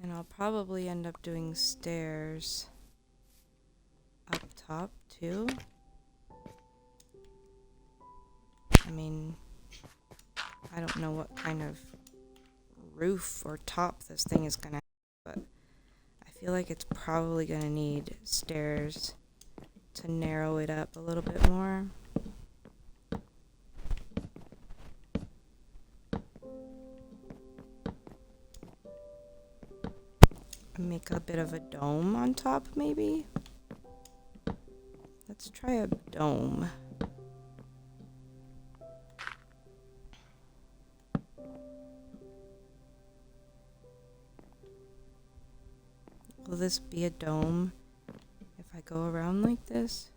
And I'll probably end up doing stairs up top too. I mean, I don't know what kind of roof or top this thing is gonna have, but I feel like it's probably gonna need stairs to narrow it up a little bit more. Make a bit of a dome on top, maybe? Let's try a dome. Will this be a dome if I go around like this?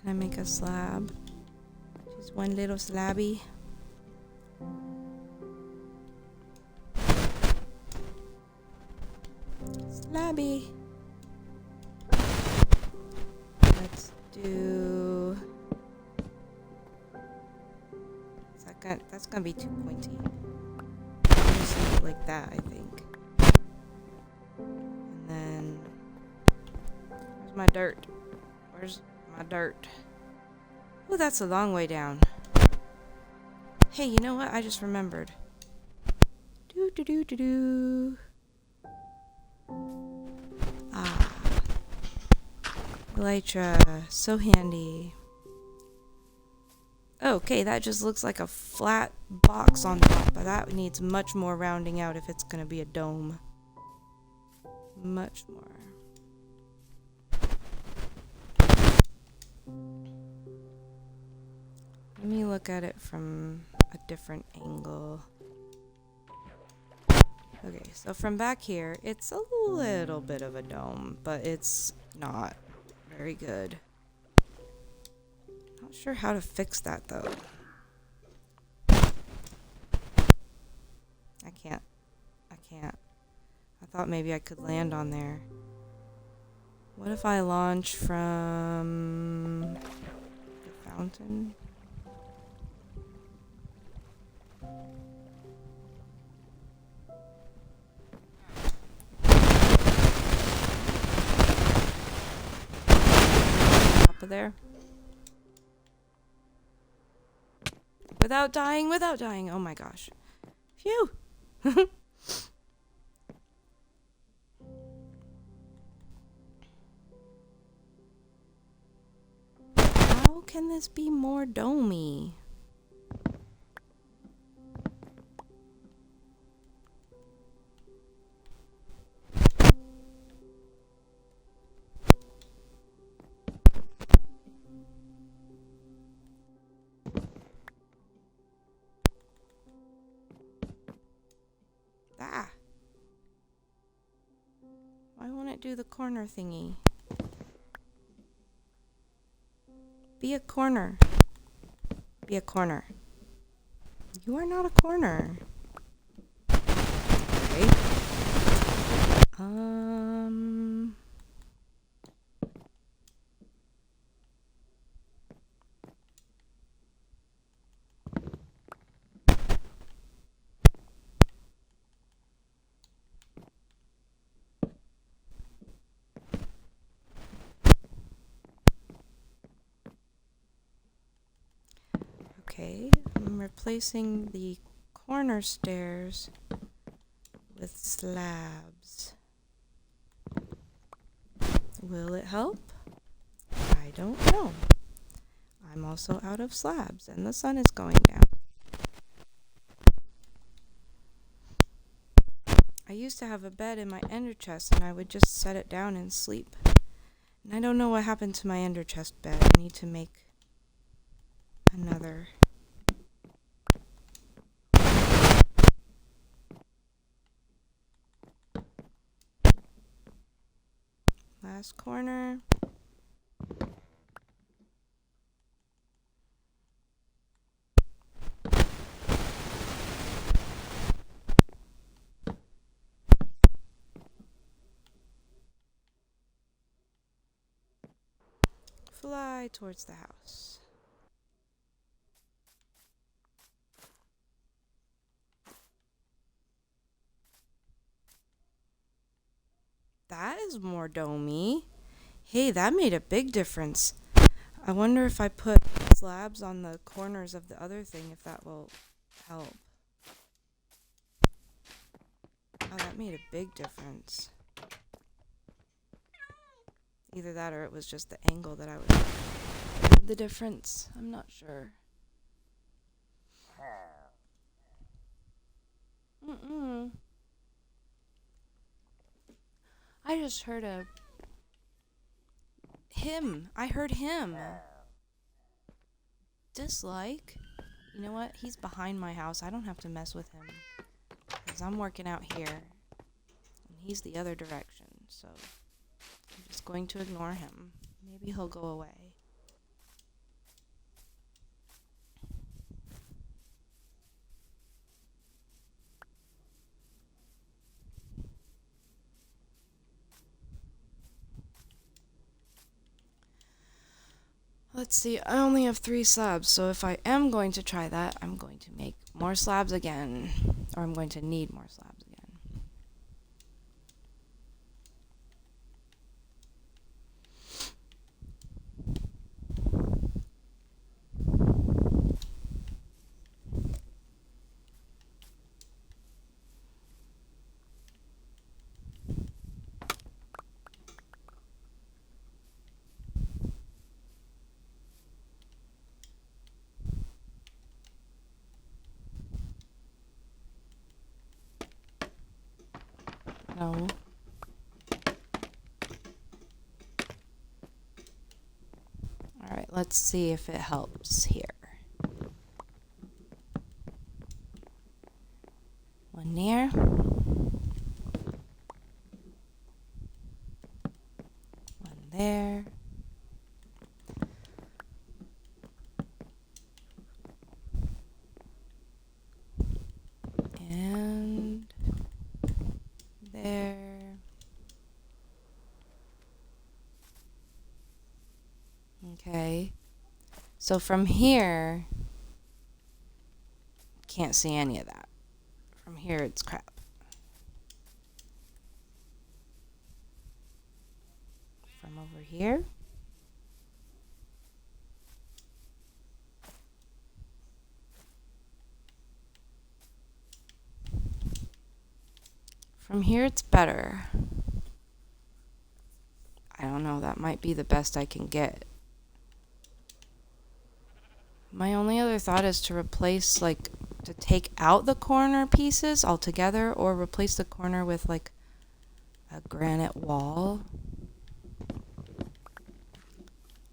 Can I make a slab? Just one little slabby. Slabby. Let's do... That's gonna be too pointy. Just leave it like that, I think. And then... Where's my dirt? Where's my dirt? Oh, that's a long way down. Hey, you know what? I just remembered. Do. Ah. Elytra. So handy. Okay, that just looks like a flat box on top, but that needs much more rounding out if it's gonna be a dome. Much more. Let me look at it from a different angle. Okay, so from back here, it's a little bit of a dome, but it's not very good. Not sure how to fix that though. I can't. I can't. I thought maybe I could land on there. What if I launch from the fountain? Top of there. Without dying. Oh my gosh. Phew. How can this be more domey? Ah. Why won't it do the corner thingy? Be a corner. Be a corner. You are not a corner. Okay. Okay, I'm replacing the corner stairs with slabs. Will it help? I don't know. I'm also out of slabs and the sun is going down. I used to have a bed in my ender chest and I would just set it down and sleep. And I don't know what happened to my ender chest bed. I need to make another. Last corner. Fly towards the house. That is more domey. Hey, that made a big difference. I wonder if I put slabs on the corners of the other thing, if that will help. Oh, that made a big difference. Either that or it was just the angle that I was made the difference. I'm not sure. I just heard him. I heard him. Dislike. You know what? He's behind my house. I don't have to mess with him. Because I'm working out here. And he's the other direction. So I'm just going to ignore him. Maybe he'll go away. Let's see, I only have 3 slabs, so if I am going to try that, I'm going to make more slabs again. Or I'm going to need more slabs again. No. Alright, let's see if it helps here. One there. One there. And Okay. So from here, can't see any of that. From here, it's crap. From over here. From here, it's better. I don't know, that might be the best I can get. My only other thought is to replace, like, to take out the corner pieces altogether, or replace the corner with, like, a granite wall.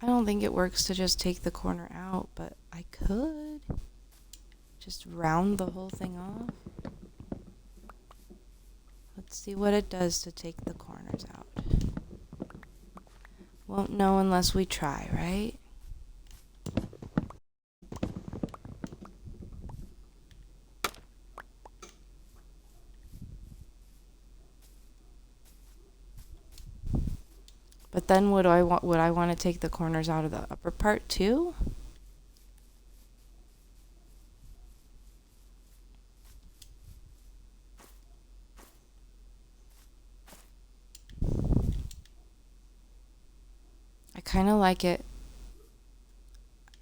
I don't think it works to just take the corner out, but I could just round the whole thing off. Let's see what it does to take the corners out. Won't know unless we try, right? But then would I want to take the corners out of the upper part too? I kind of like it.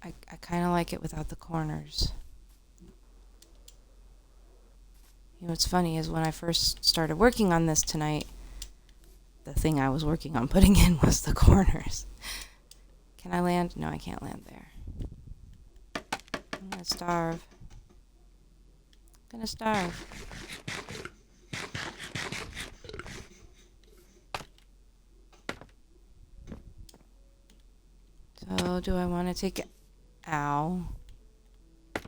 I kind of like it without the corners. You know, what's funny is when I first started working on this tonight, the thing I was working on putting in was the corners. Can I land? No, I can't land there. I'm gonna starve. I'm gonna starve. So, do I want to take it? Ow. I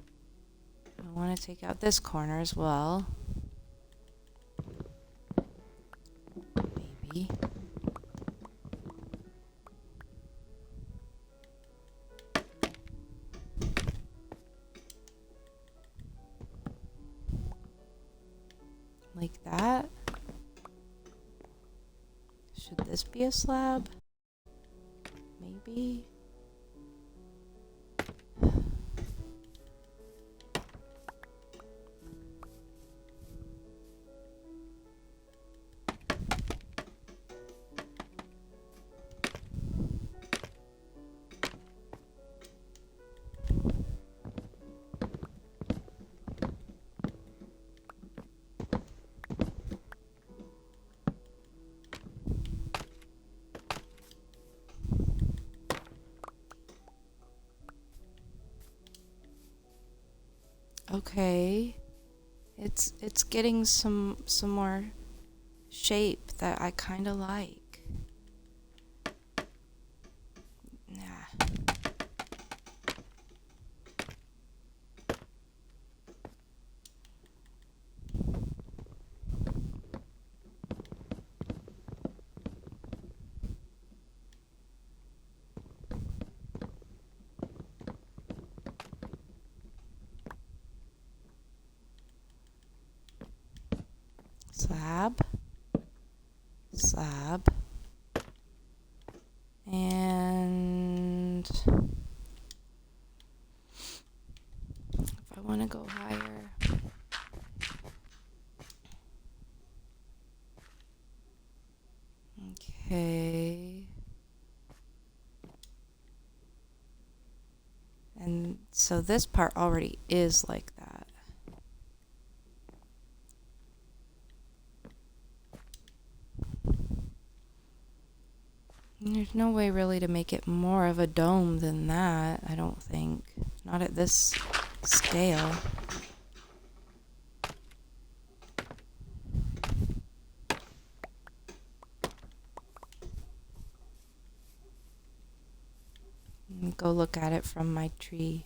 want to take out this corner as well. Maybe. Like that. Should this be a slab? Maybe. Okay. It's getting some more shape that I kind of like. Yeah. Slab. Slab. And if I want to go higher, okay. And so this part already is like that. And there's no way really to make it more of a dome than that, I don't think. Not at this scale. Let me go look at it from my tree.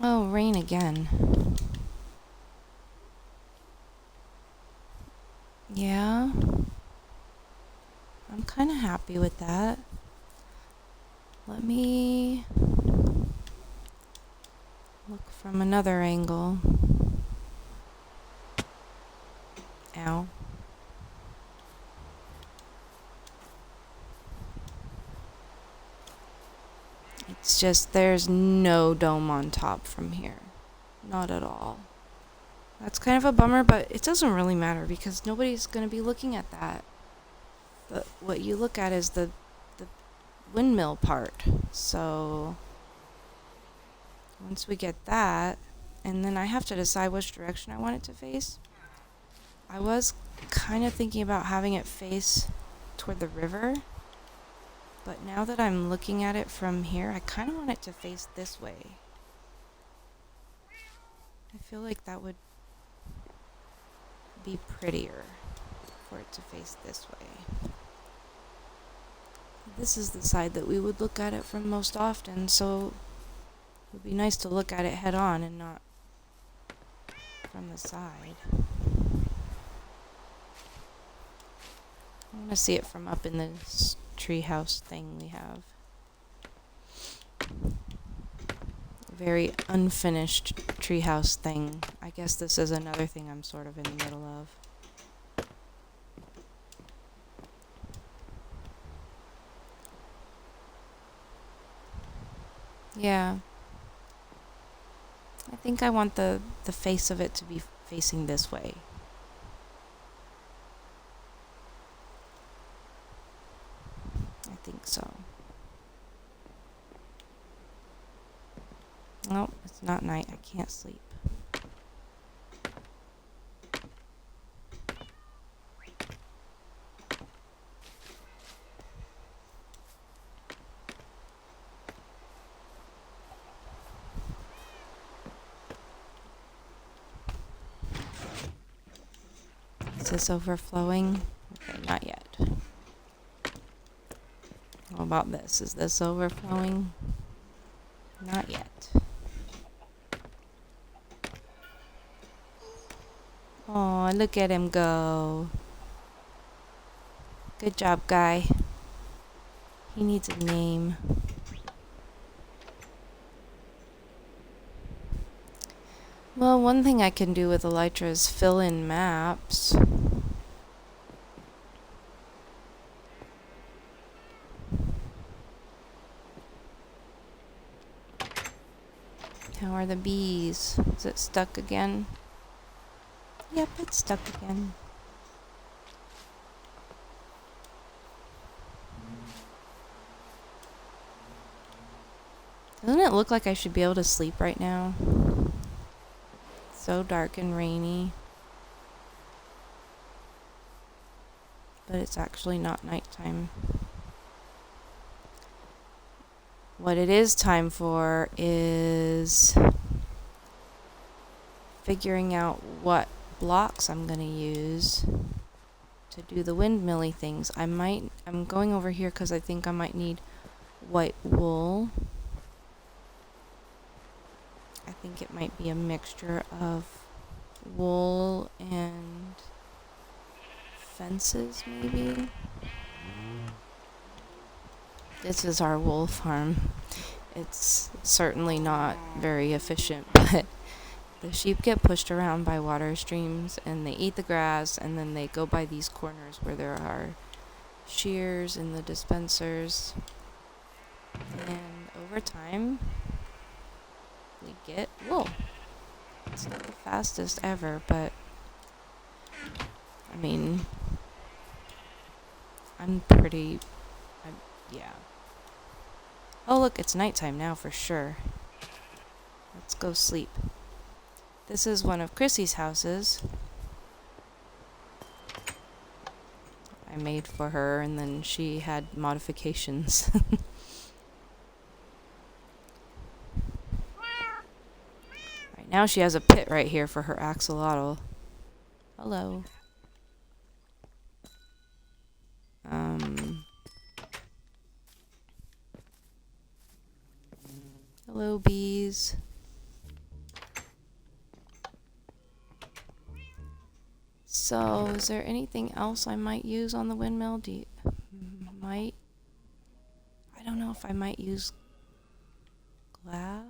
Oh, rain again. Yeah. I'm kind of happy with that. Let me look from another angle. Ow. It's just there's no dome on top from here. Not at all. That's kind of a bummer, but it doesn't really matter because nobody's going to be looking at that. But what you look at is the windmill part. So once we get that, and then I have to decide which direction I want it to face. I was kind of thinking about having it face toward the river, but now that I'm looking at it from here, I kind of want it to face this way. I feel like that would be prettier for it to face this way. This is the side that we would look at it from most often, so it would be nice to look at it head on and not from the side. I want to see it from up in this treehouse thing we have. Very unfinished treehouse thing. I guess this is another thing I'm sort of in the middle of. Yeah. I think I want the face of it to be facing this way. I think so. Nope, it's not night. I can't sleep. Is this overflowing? Okay, not yet. How about this? Is this overflowing? Not yet. Oh, look at him go. Good job, guy. He needs a name. Well, one thing I can do with Elytra is fill in maps. How are the bees? Is it stuck again? Yep, it's stuck again. Doesn't it look like I should be able to sleep right now? It's so dark and rainy. But it's actually not nighttime. What it is time for is figuring out what blocks I'm gonna use to do the windmilly things. I'm going over here because I think I might need white wool. I think it might be a mixture of wool and fences, maybe. This is our wool farm. It's certainly not very efficient, but the sheep get pushed around by water streams and they eat the grass, and then they go by these corners where there are shears in the dispensers. And over time, we get wool. It's not the fastest ever, but I mean, yeah. Oh, look, it's nighttime now for sure. Let's go sleep. This is one of Chrissy's houses. I made for her, and then she had modifications. Right now she has a pit right here for her axolotl. Hello. Hello, bees. So, is there anything else I might use on the windmill? I don't know if I might use glass.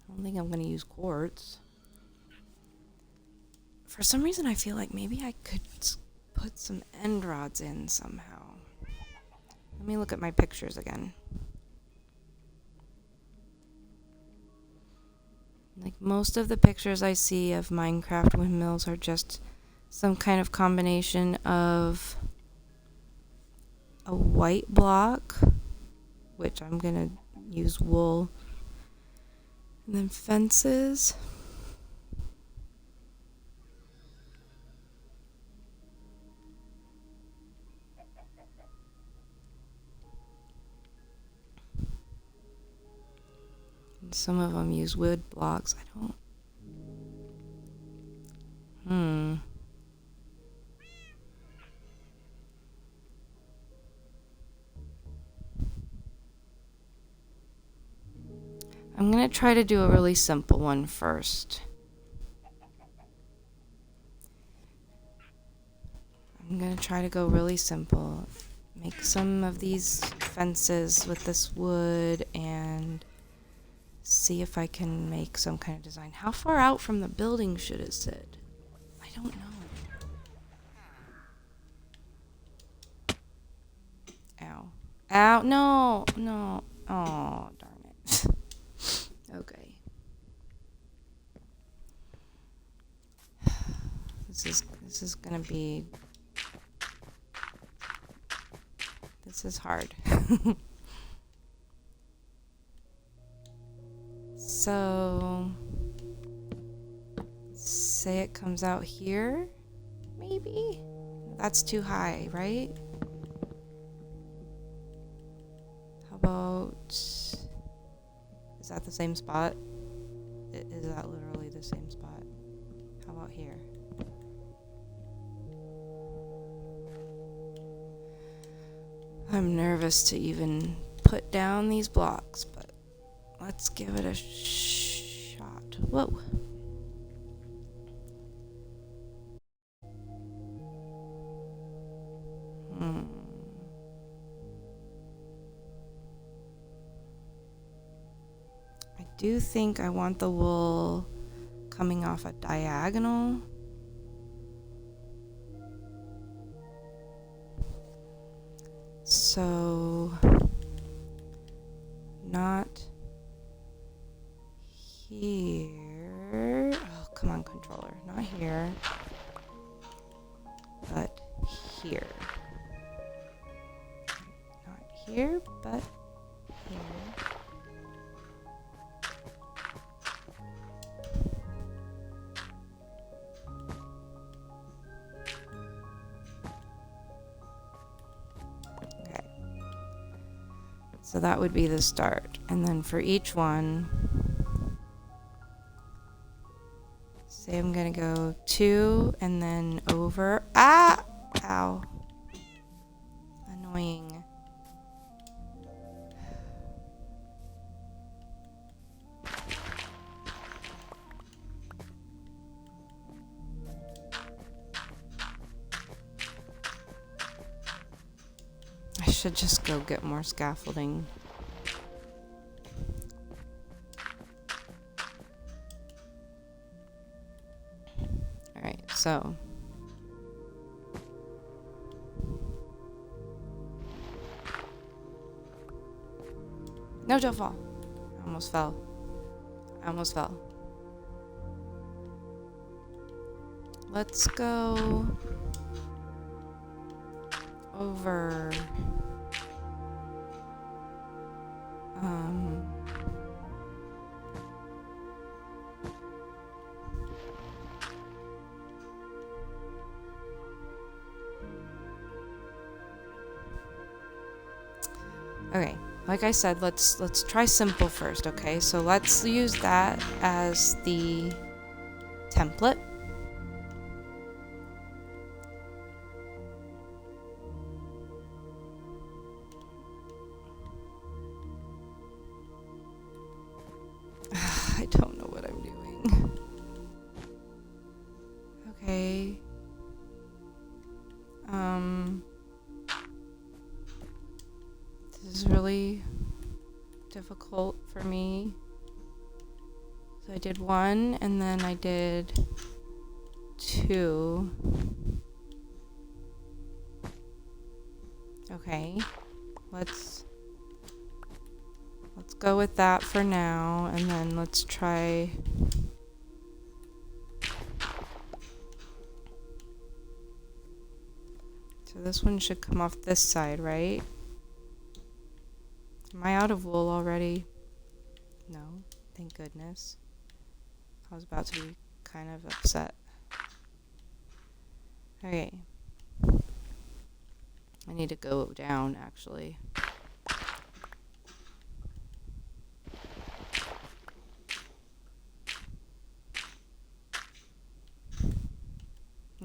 I don't think I'm going to use quartz. For some reason, I feel like maybe I could put some end rods in somehow. Let me look at my pictures again. Like, most of the pictures I see of Minecraft windmills are just some kind of combination of a white block, which I'm gonna use wool, and then fences. And some of them use wood blocks. I don't. I'm gonna try to do a really simple one first. I'm gonna try to go really simple. Make some of these fences with this wood and see if I can make some kind of design. How far out from the building should it sit? I don't know. Ow. Ow, no, no. Oh, darn it. Okay. This is gonna be... This is hard. So... Say it comes out here? Maybe? That's too high, right? How about... Is that the same spot? Is that literally the same spot? How about here? I'm nervous to even put down these blocks, but let's give it a shot. Whoa. I do think I want the wool coming off a diagonal. So, not here. Oh, come on, controller. Not here, but here. Not here, but here. So that would be the start. And then for each one, say I'm gonna go 2 and then over. Ah! Ow. Annoying. I should just go get more scaffolding. Alright, so. No, don't fall. I almost fell. I almost fell. Let's go over okay, like I said, let's try simple first, okay? So let's use that as the template. I don't know what I'm doing. Okay. This is really difficult for me. So I did 1 and then I did 2. Okay, let's go with that for now, and then let's try. So this one should come off this side, right? Am I out of wool already? No, thank goodness. I was about to be kind of upset. Okay. I need to go down, actually.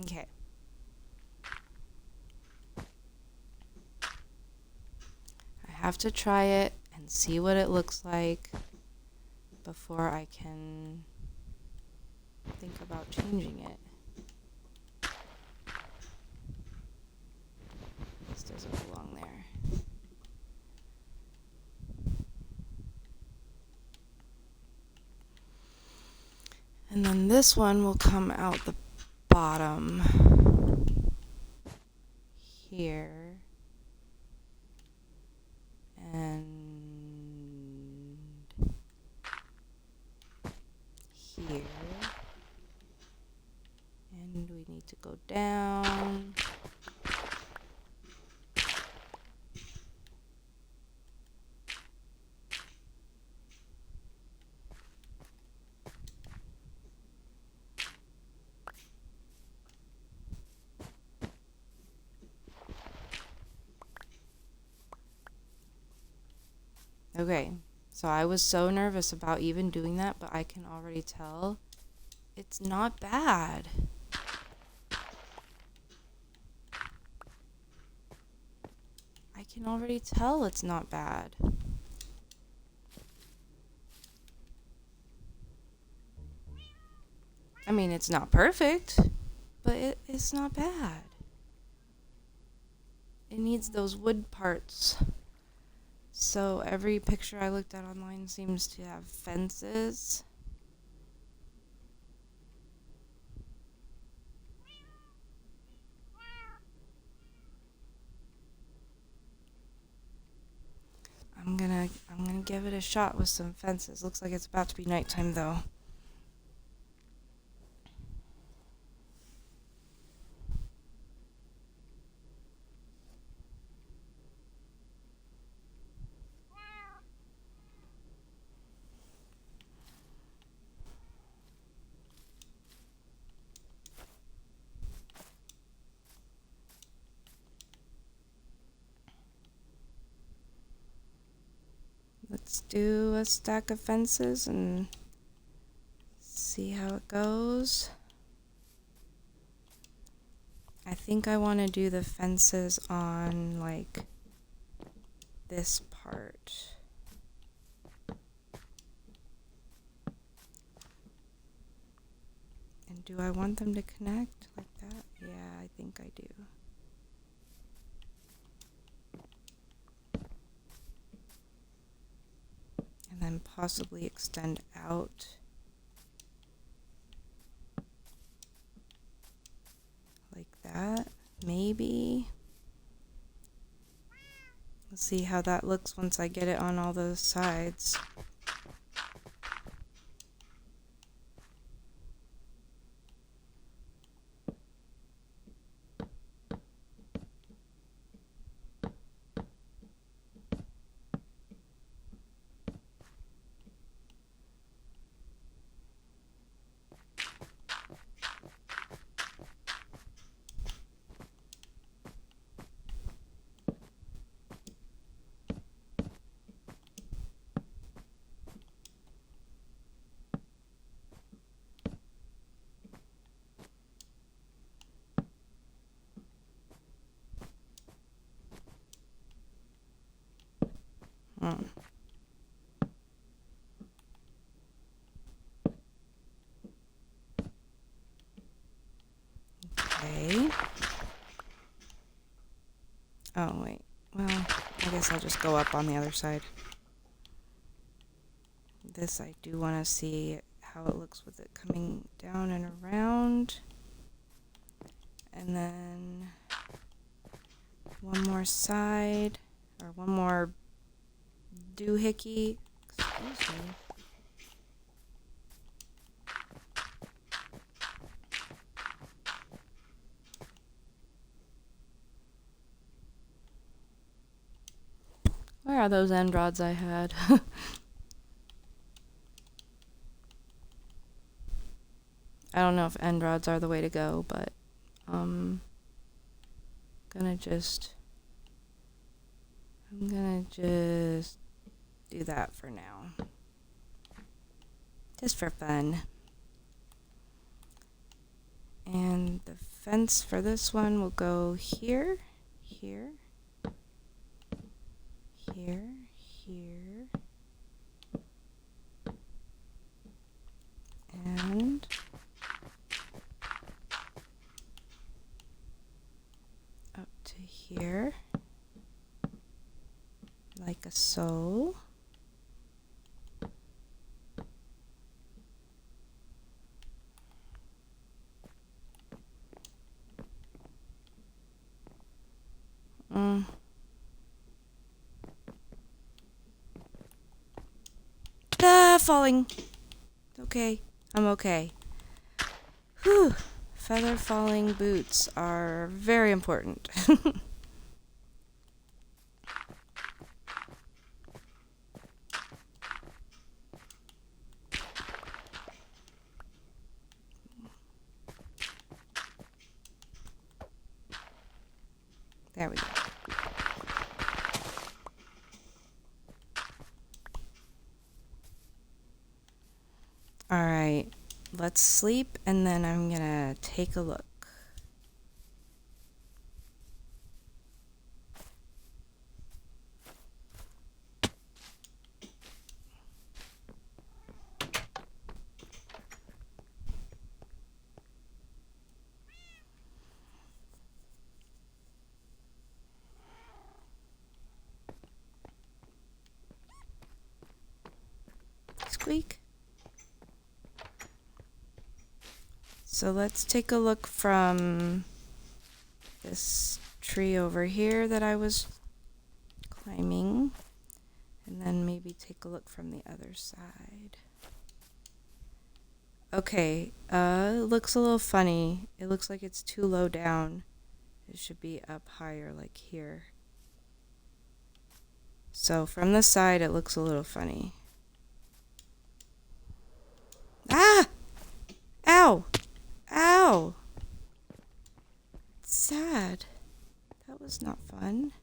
Okay. I have to try it and see what it looks like before I can think about changing it. This doesn't belong there. And then this one will come out the bottom here. And here. And we need to go down. Okay, so I was so nervous about even doing that, but I can already tell it's not bad. I can already tell it's not bad. I mean, it's not perfect, but it's not bad. It needs those wood parts. So every picture I looked at online seems to have fences. I'm gonna give it a shot with some fences. Looks like it's about to be nighttime though. Let's do a stack of fences and see how it goes. I think I want to do the fences on like this part. And do I want them to connect like that? Yeah, I think I do. And then possibly extend out. Like that, maybe. Let's see how that looks once I get it on all those sides. Hmm. Okay. Oh, wait. Well, I guess I'll just go up on the other side. This I do want to see how it looks with it coming down and around. And then one more side, or one more doohickey. Excuse me. Where are those end rods I had? I don't know if end rods are the way to go, but I'm gonna just do that for now. Just for fun. And the fence for this one will go here, here, here, here, and up to here, like a so. Falling. Okay, I'm okay. Whew. Feather falling boots are very important. There we go. Alright, let's sleep and then I'm gonna take a look. Squeak. So let's take a look from this tree over here that I was climbing, and then maybe take a look from the other side. Okay, it looks a little funny. It looks like it's too low down. It should be up higher, like here. So from the side, it looks a little funny. Ah! Ow! Ow! It's sad. That was not fun.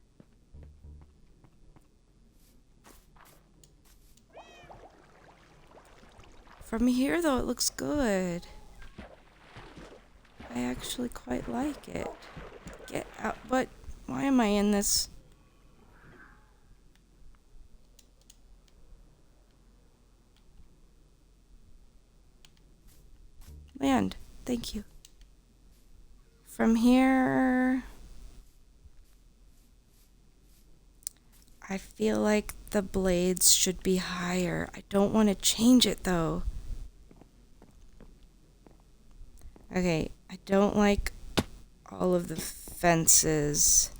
From here, though, it looks good. I actually quite like it. Get out. But why am I in this? Land. Thank you. From here, I feel like the blades should be higher. I don't want to change it, though. Okay, I don't like all of the fences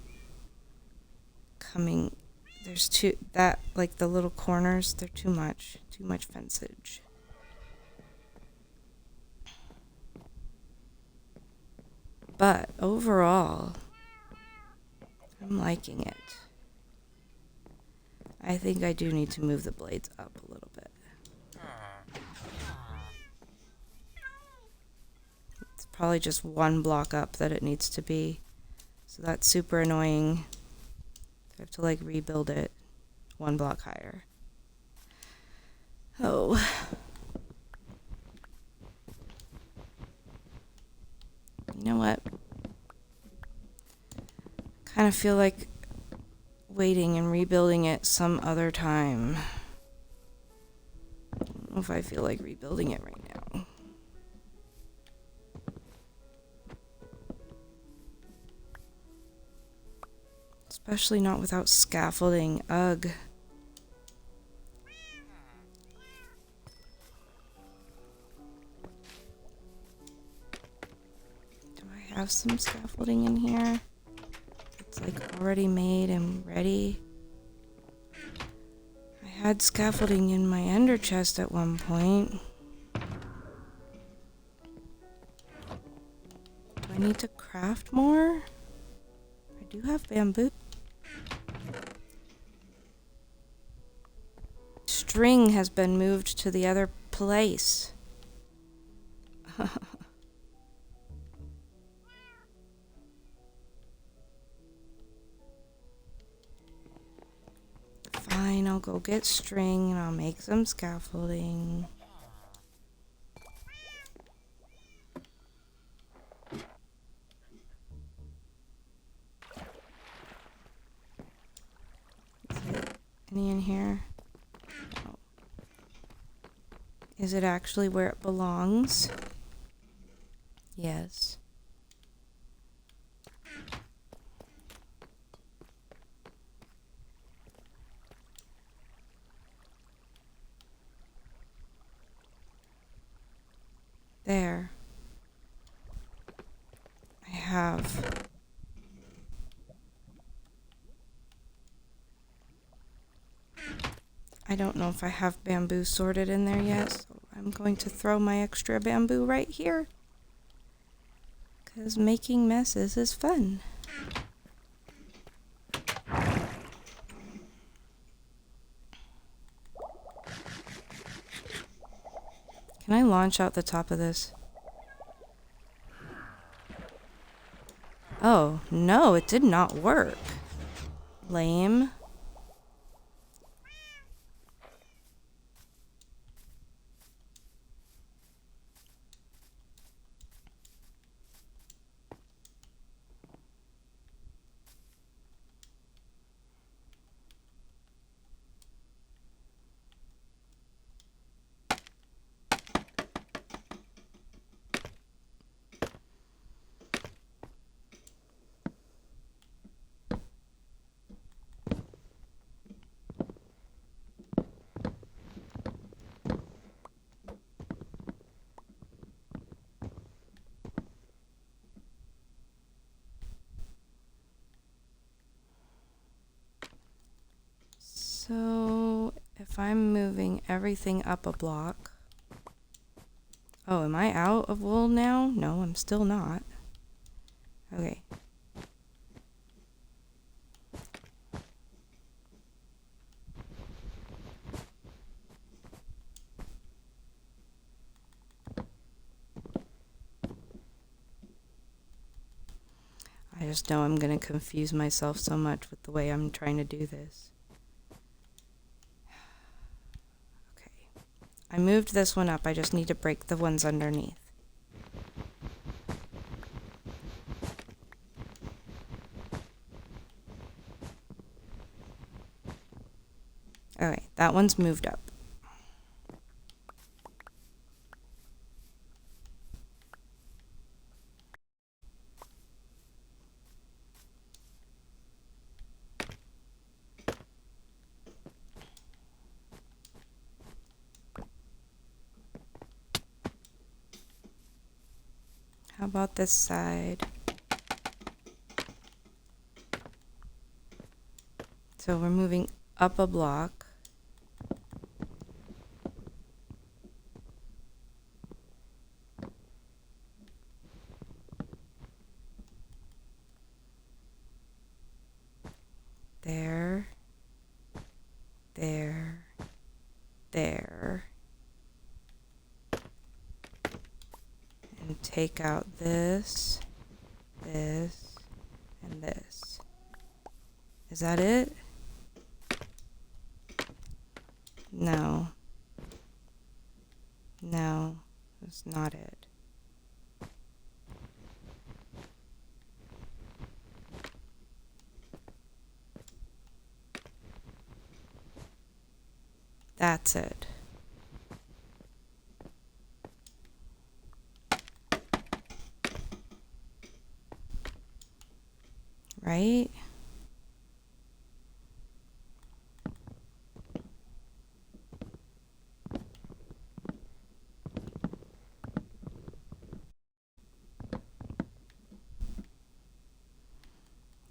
coming. There's like the little corners, they're too much fencage. But overall, I'm liking it. I think I do need to move the blades up a little bit. It's probably just one block up that it needs to be. So that's super annoying. I have to like rebuild it one block higher. Oh. You know what? Kind of feel like waiting and rebuilding it some other time. I don't know if I feel like rebuilding it right now. Especially not without scaffolding. Ugh. Do I have some scaffolding in here? It's like already made and ready. I had scaffolding in my ender chest at one point. Do I need to craft more? I do have bamboo. String has been moved to the other place. Fine, I'll go get string and I'll make some scaffolding. Is it any in here? No. Is it actually where it belongs? Yes. There. I have. I don't know if I have bamboo sorted in there yet, so I'm going to throw my extra bamboo right here. 'Cause making messes is fun. Can I launch out the top of this? Oh, no, it did not work. Lame. So, if I'm moving everything up a block... Oh, am I out of wool now? No, I'm still not. Okay. I just know I'm going to confuse myself so much with the way I'm trying to do this. Okay. I moved this one up. I just need to break the ones underneath. Okay, that one's moved up. How about this side? So we're moving up a block. There. There. There. And take out this, this, and this. Is that it? No. No, that's not it. That's it. Right?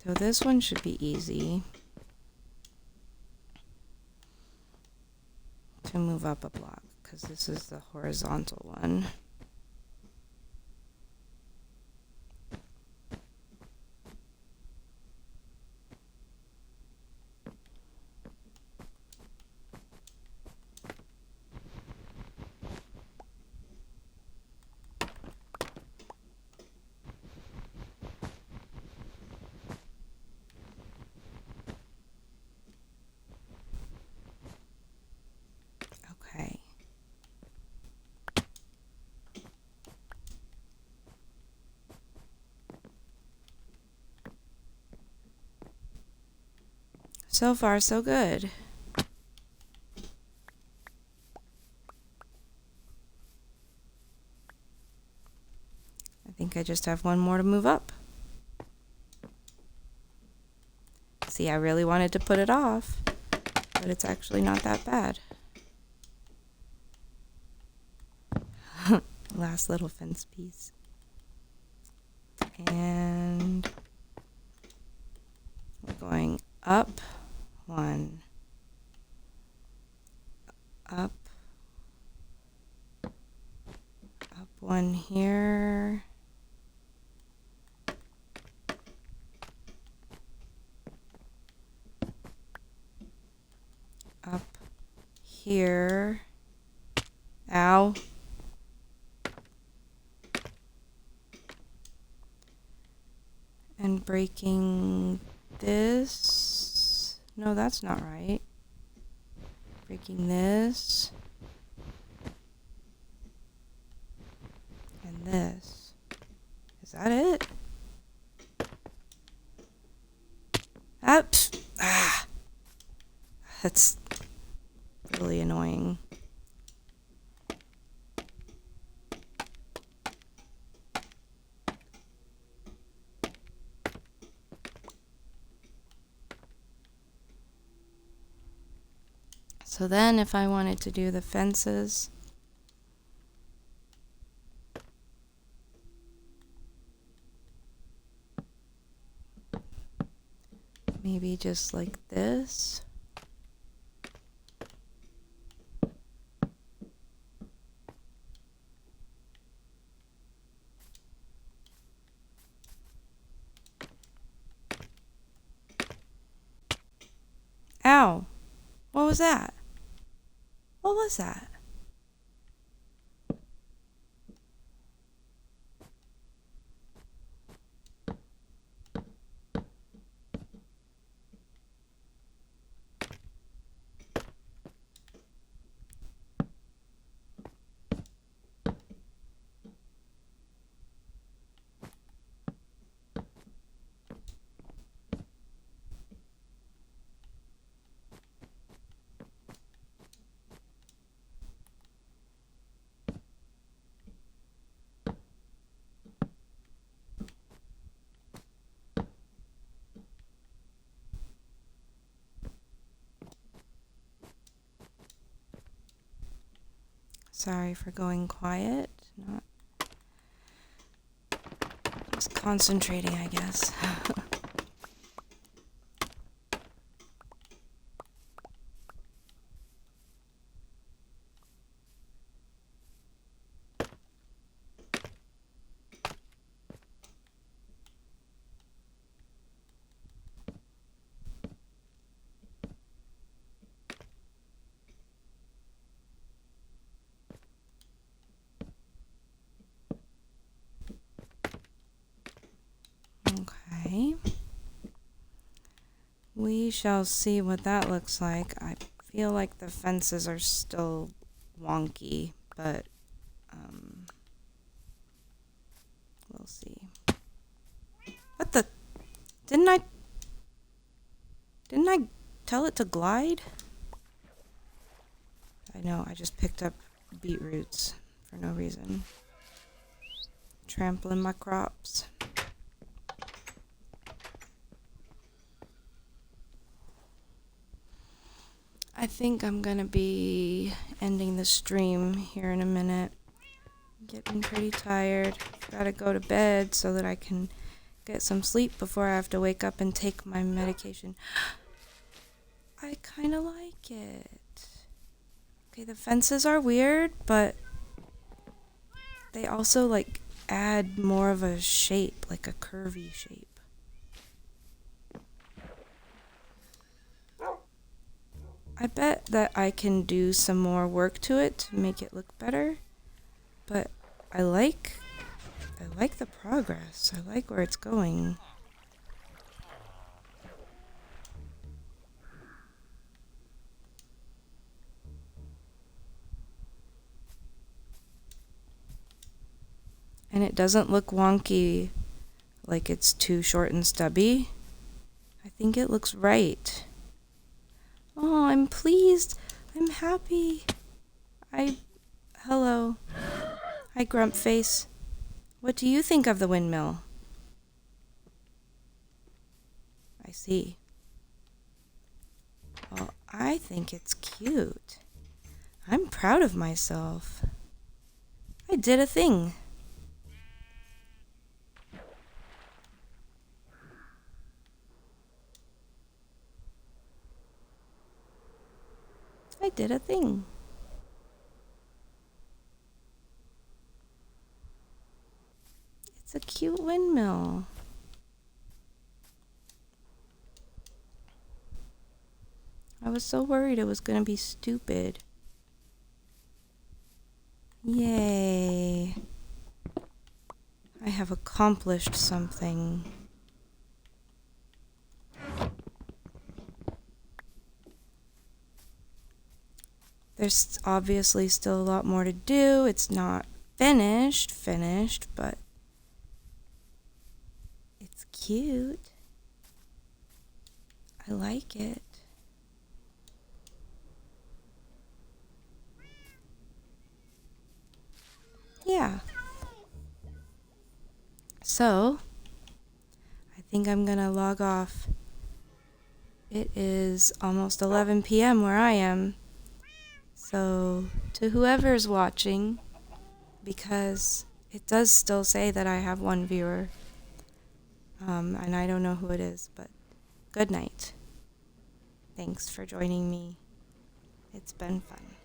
So this one should be easy to move up a block because this is the horizontal one. Okay. So far, so good. I think I just have one more to move up. See, I really wanted to put it off, but it's actually not that bad. Last little fence piece. And we're going up one, up one here, up here, ow, and breaking this, no, that's not right, breaking this, and this, is that it? That's really annoying. So then if I wanted to do the fences, maybe just like this. Ow! What was that? What was that? Sorry for going quiet. Not just concentrating, I guess. Okay. We shall see what that looks like. I feel like the fences are still wonky, but we'll see. What the? Didn't I tell it to glide? I know, I just picked up beetroots for no reason. Trampling my crops. I think I'm gonna be ending the stream here in a minute. Getting pretty tired. Gotta go to bed so that I can get some sleep before I have to wake up and take my medication. I kind of like it. Okay, the fences are weird, but they also like add more of a shape, like a curvy shape. I bet that I can do some more work to it to make it look better, but I like the progress. I like where it's going. And it doesn't look wonky, like it's too short and stubby. I think it looks right. Oh, I'm pleased. I'm happy. Hello. Hi, Grumpface. What do you think of the windmill? I see. Well, I think it's cute. I'm proud of myself. I did a thing. I did a thing. It's a cute windmill. I was so worried it was going to be stupid. Yay. I have accomplished something. There's obviously still a lot more to do. It's not finished, but it's cute. I like it. Yeah. So, I think I'm gonna log off. It is almost 11 p.m. where I am. So, to whoever's watching, because it does still say that I have one viewer, and I don't know who it is, but good night. Thanks for joining me. It's been fun.